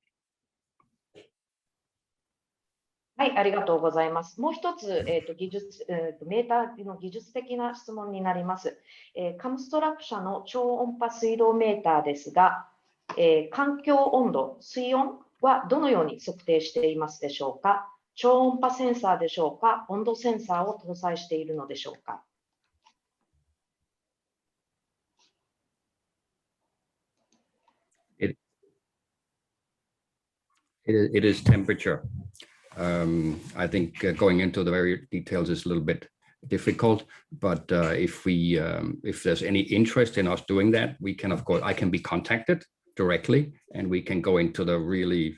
はい、ありがとうございます。もう一つ、メーターの技術的な質問になります。カムストラク社の超音波水道メーターですが、環境温度、水温はどのように測定していますでしょうか？超音波センサーでしょうか？温度センサーを搭載しているのでしょうか？It is temperature. I think going into the very details is a little bit difficult, but if there's any interest in us doing that, we can, of course, I can be contacted directly and we can go into the really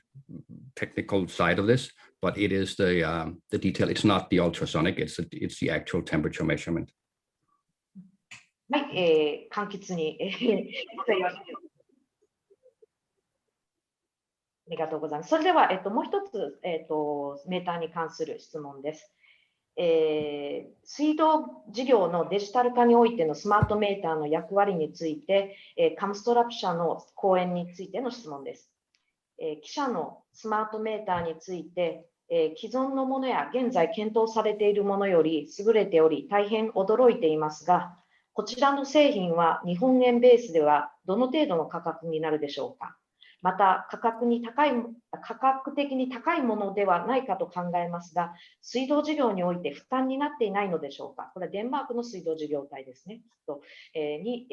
technical side of this, but it is the detail. It's not the ultrasonic, it's the actual temperature measurement. はい、簡潔にありがとうございます。それでは、もう一つ、メーターに関する質問です。水道事業のデジタル化においてのスマートメーターの役割について、カムストラプ社の講演についての質問です。記者のスマートメーターについて、既存のものや現在検討されているものより優れており、大変驚いていますが、こちらの製品は日本円ベースではどの程度の価格になるでしょうか？また価格的に高いものではないかと考えますが、水道事業において負担になっていないのでしょうか？これはデンマークの水道事業体ですね。とい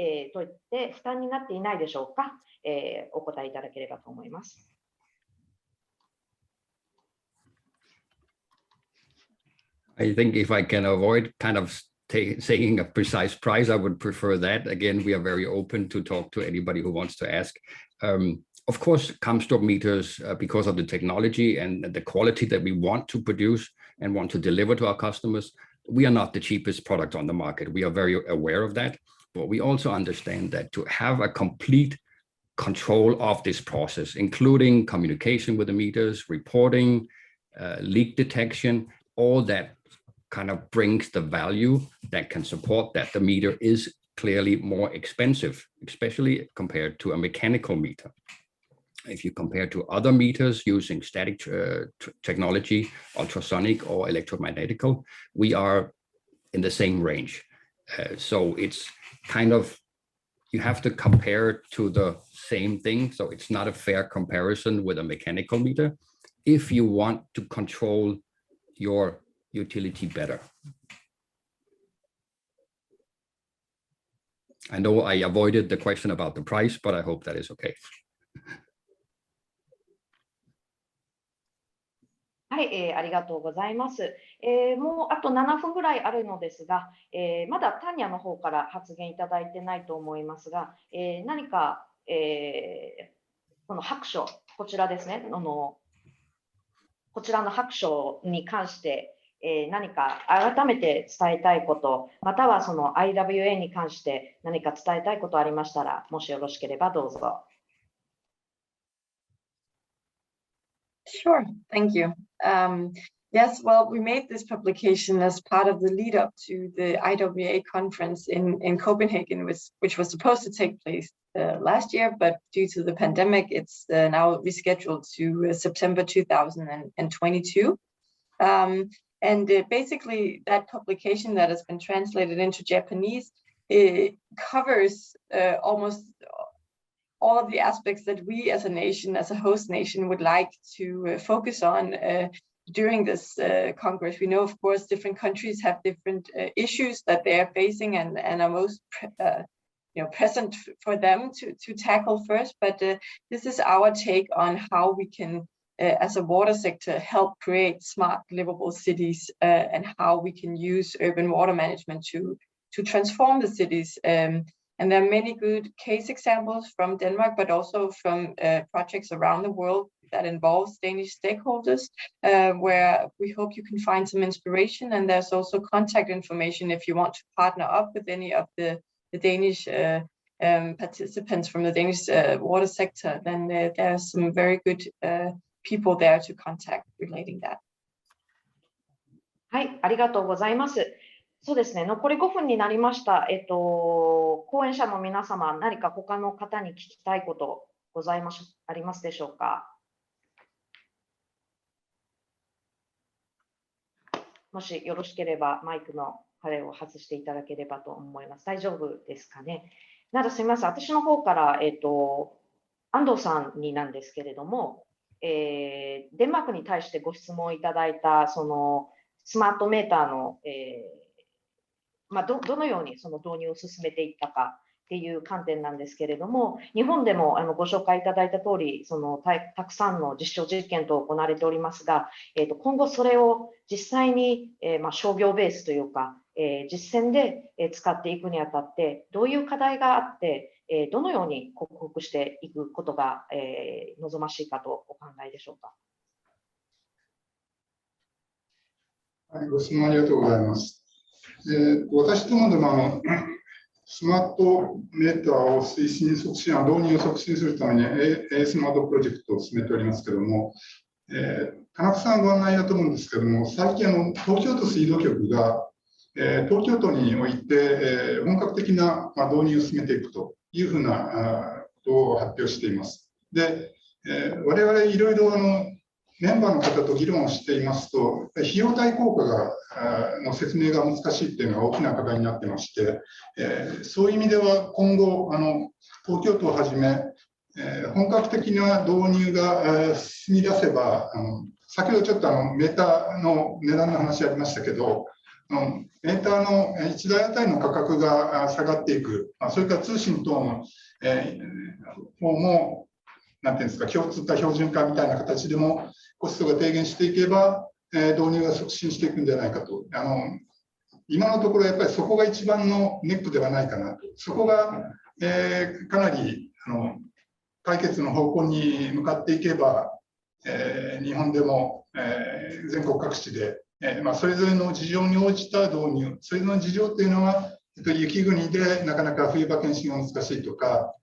って負担になっていないでしょうか？お答えいただければと思います。I think if I can avoid kind of saying a precise price, I would prefer that. Again, we are very open to talk to anybody who wants to ask. Of course, Kamstorp meters, because of the technology and the quality that we want to produce and want to deliver to our customers, we are not the cheapest product on the market. We are very aware of that, but we also understand that to have a complete control of this process, including communication with the meters, reporting, leak detection, all that kind of brings the value that can support that the meter is clearly more expensive, especially compared to a mechanical meter. If you compare to other meters using static technology, ultrasonic or electromagnetical, we are in the same range. So it's kind of, you have to compare to the same thing. So it's not a fair comparison with a mechanical meter if you want to control your utility better. I know I avoided the question about the price, but I hope that is okay. はい、ありがとうございます。もうあと7分ぐらいあるのですが、まだタンニャの方から発言いただいてないと思いますが、何か、この白書、こちらですね、こちらの白書に関して、何か改めて伝えたいこと、またはその IWA に関して何か伝えたいことありましたら、もしよろしければどうぞ。Sure, thank you. Yes, well, we made this publication as part of the lead up to the IWA conference in Copenhagen, which was supposed to take place last year, but due to the pandemic, it's now rescheduled to September 2022. And basically, that publication that has been translated into Japanese, it covers almost all of the aspects that we as a nation, as a host nation, would like to focus on during this Congress. We know, of course, different countries have different issues that they are facing and are most present for them to tackle first. But this is our take on how we can, as a water sector, help create smart, livable cities and how we can use urban water management to transform the cities. And there are many good case examples from Denmark, but also from projects around the world that involves Danish stakeholders, where we hope you can find some inspiration. And there's also contact information if you want to partner up with any of the Danish participants from the Danish water sector. Then there's some very good people there to contact relating that. はい、ありがとうございます。そうですね、残り5分になりました。講演者の皆様、何か他の方に聞きたいことありますでしょうか。もしよろしければ、マイクの羽を外していただければと思います。大丈夫ですかね。ならすみません、私の方から、安藤さんになんですけれども、デンマークに対してご質問いただいた、そのスマートメーターの、どのようにその導入を進めていったかっていう観点なんですけれども、日本でもご紹介いただいた通り、そのたくさんの実証実験等行われておりますが、今後それを実際に、商業ベースというか、実践で使っていくにあたって、どういう課題があって、どのように克服していくことが、望ましいかとお考えでしょうか。はい、ご質問ありがとうございます。私どもでもスマートメーターを推進促進、導入を促進するために スマートプロジェクトを進めておりますけれども、田中さんご案内だと思うんですけれども、最近東京都水道局が、東京都において、本格的な導入を進めていくというふうなことを発表しています。で、我々いろいろメンバーの方と議論をしていますと、費用対効果の説明が難しいっていうのが大きな課題になってまして、そういう意味では今後、東京都をはじめ、本格的な導入が進み出せば、先ほどちょっとメーターの値段の話ありましたけど、メーターの1台あたりの価格が下がっていく、それから通信等の方も、なんていうんですか、共通化、標準化みたいな形でもコストが低減していけば、導入が促進していくんじゃないかと。今のところやっぱりそこが一番のネックではないかなと。そこが、かなり解決の方向に向かっていけば、日本でも、全国各地でそれぞれの事情に応じた導入、それぞれの事情というのは、雪国でなかなか冬場検診が難しいとか、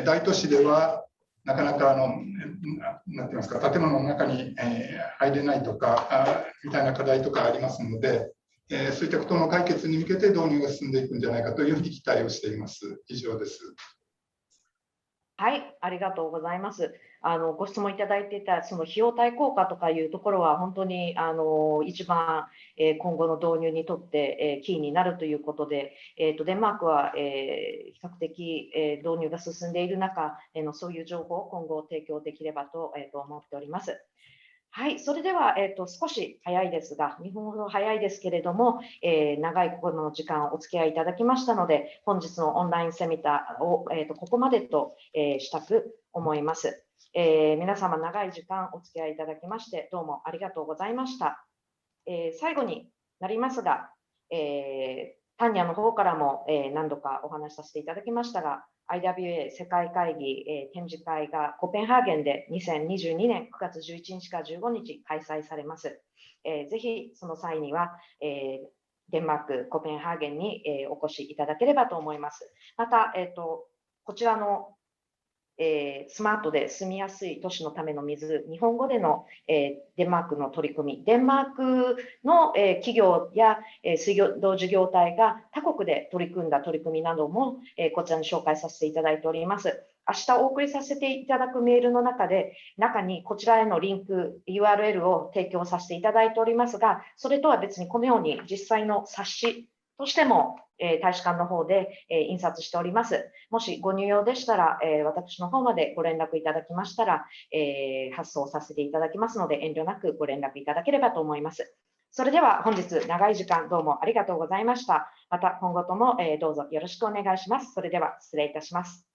大都市ではなかなかなんて言いますか、建物の中に入れないとかみたいな課題とかありますので、そういったことの解決に向けて導入が進んでいくんじゃないかというふうに期待をしています。以上です。はい、ありがとうございます。ご質問いただいていたその費用対効果とかいうところは本当に一番今後の導入にとってキーになるということで、デンマークは比較的導入が進んでいる中のそういう情報を今後提供できればと思っております。はい、それでは、少し早いですが、2分ほど早いですけれども、長いこの時間お付き合いいただきましたので、本日のオンラインセミナーを、ここまでと、したく思います。皆様長い時間お付き合いいただきましてどうもありがとうございました。最後になりますが、タンニャの方からも、何度かお話しさせていただきましたが、IWA 世界会議、展示会がコペンハーゲンで2022年9月11日から15日開催されます。ぜひその際には、デンマークコペンハーゲンに、お越しいただければと思います。また、こちらのスマートで住みやすい都市のための水、日本語での、デンマークの取り組み、デンマークの、企業や、水道事業体が他国で取り組んだ取り組みなども、こちらに紹介させていただいております。明日お送りさせていただくメールの中にこちらへのリンク、URL を提供させていただいておりますが、それとは別にこのように実際の冊子としても大使館の方で印刷しております。もしご入用でしたら、私の方までご連絡いただきましたら、発送させていただきますので、遠慮なくご連絡いただければと思います。それでは本日長い時間どうもありがとうございました。また今後ともどうぞよろしくお願いします。それでは失礼いたします。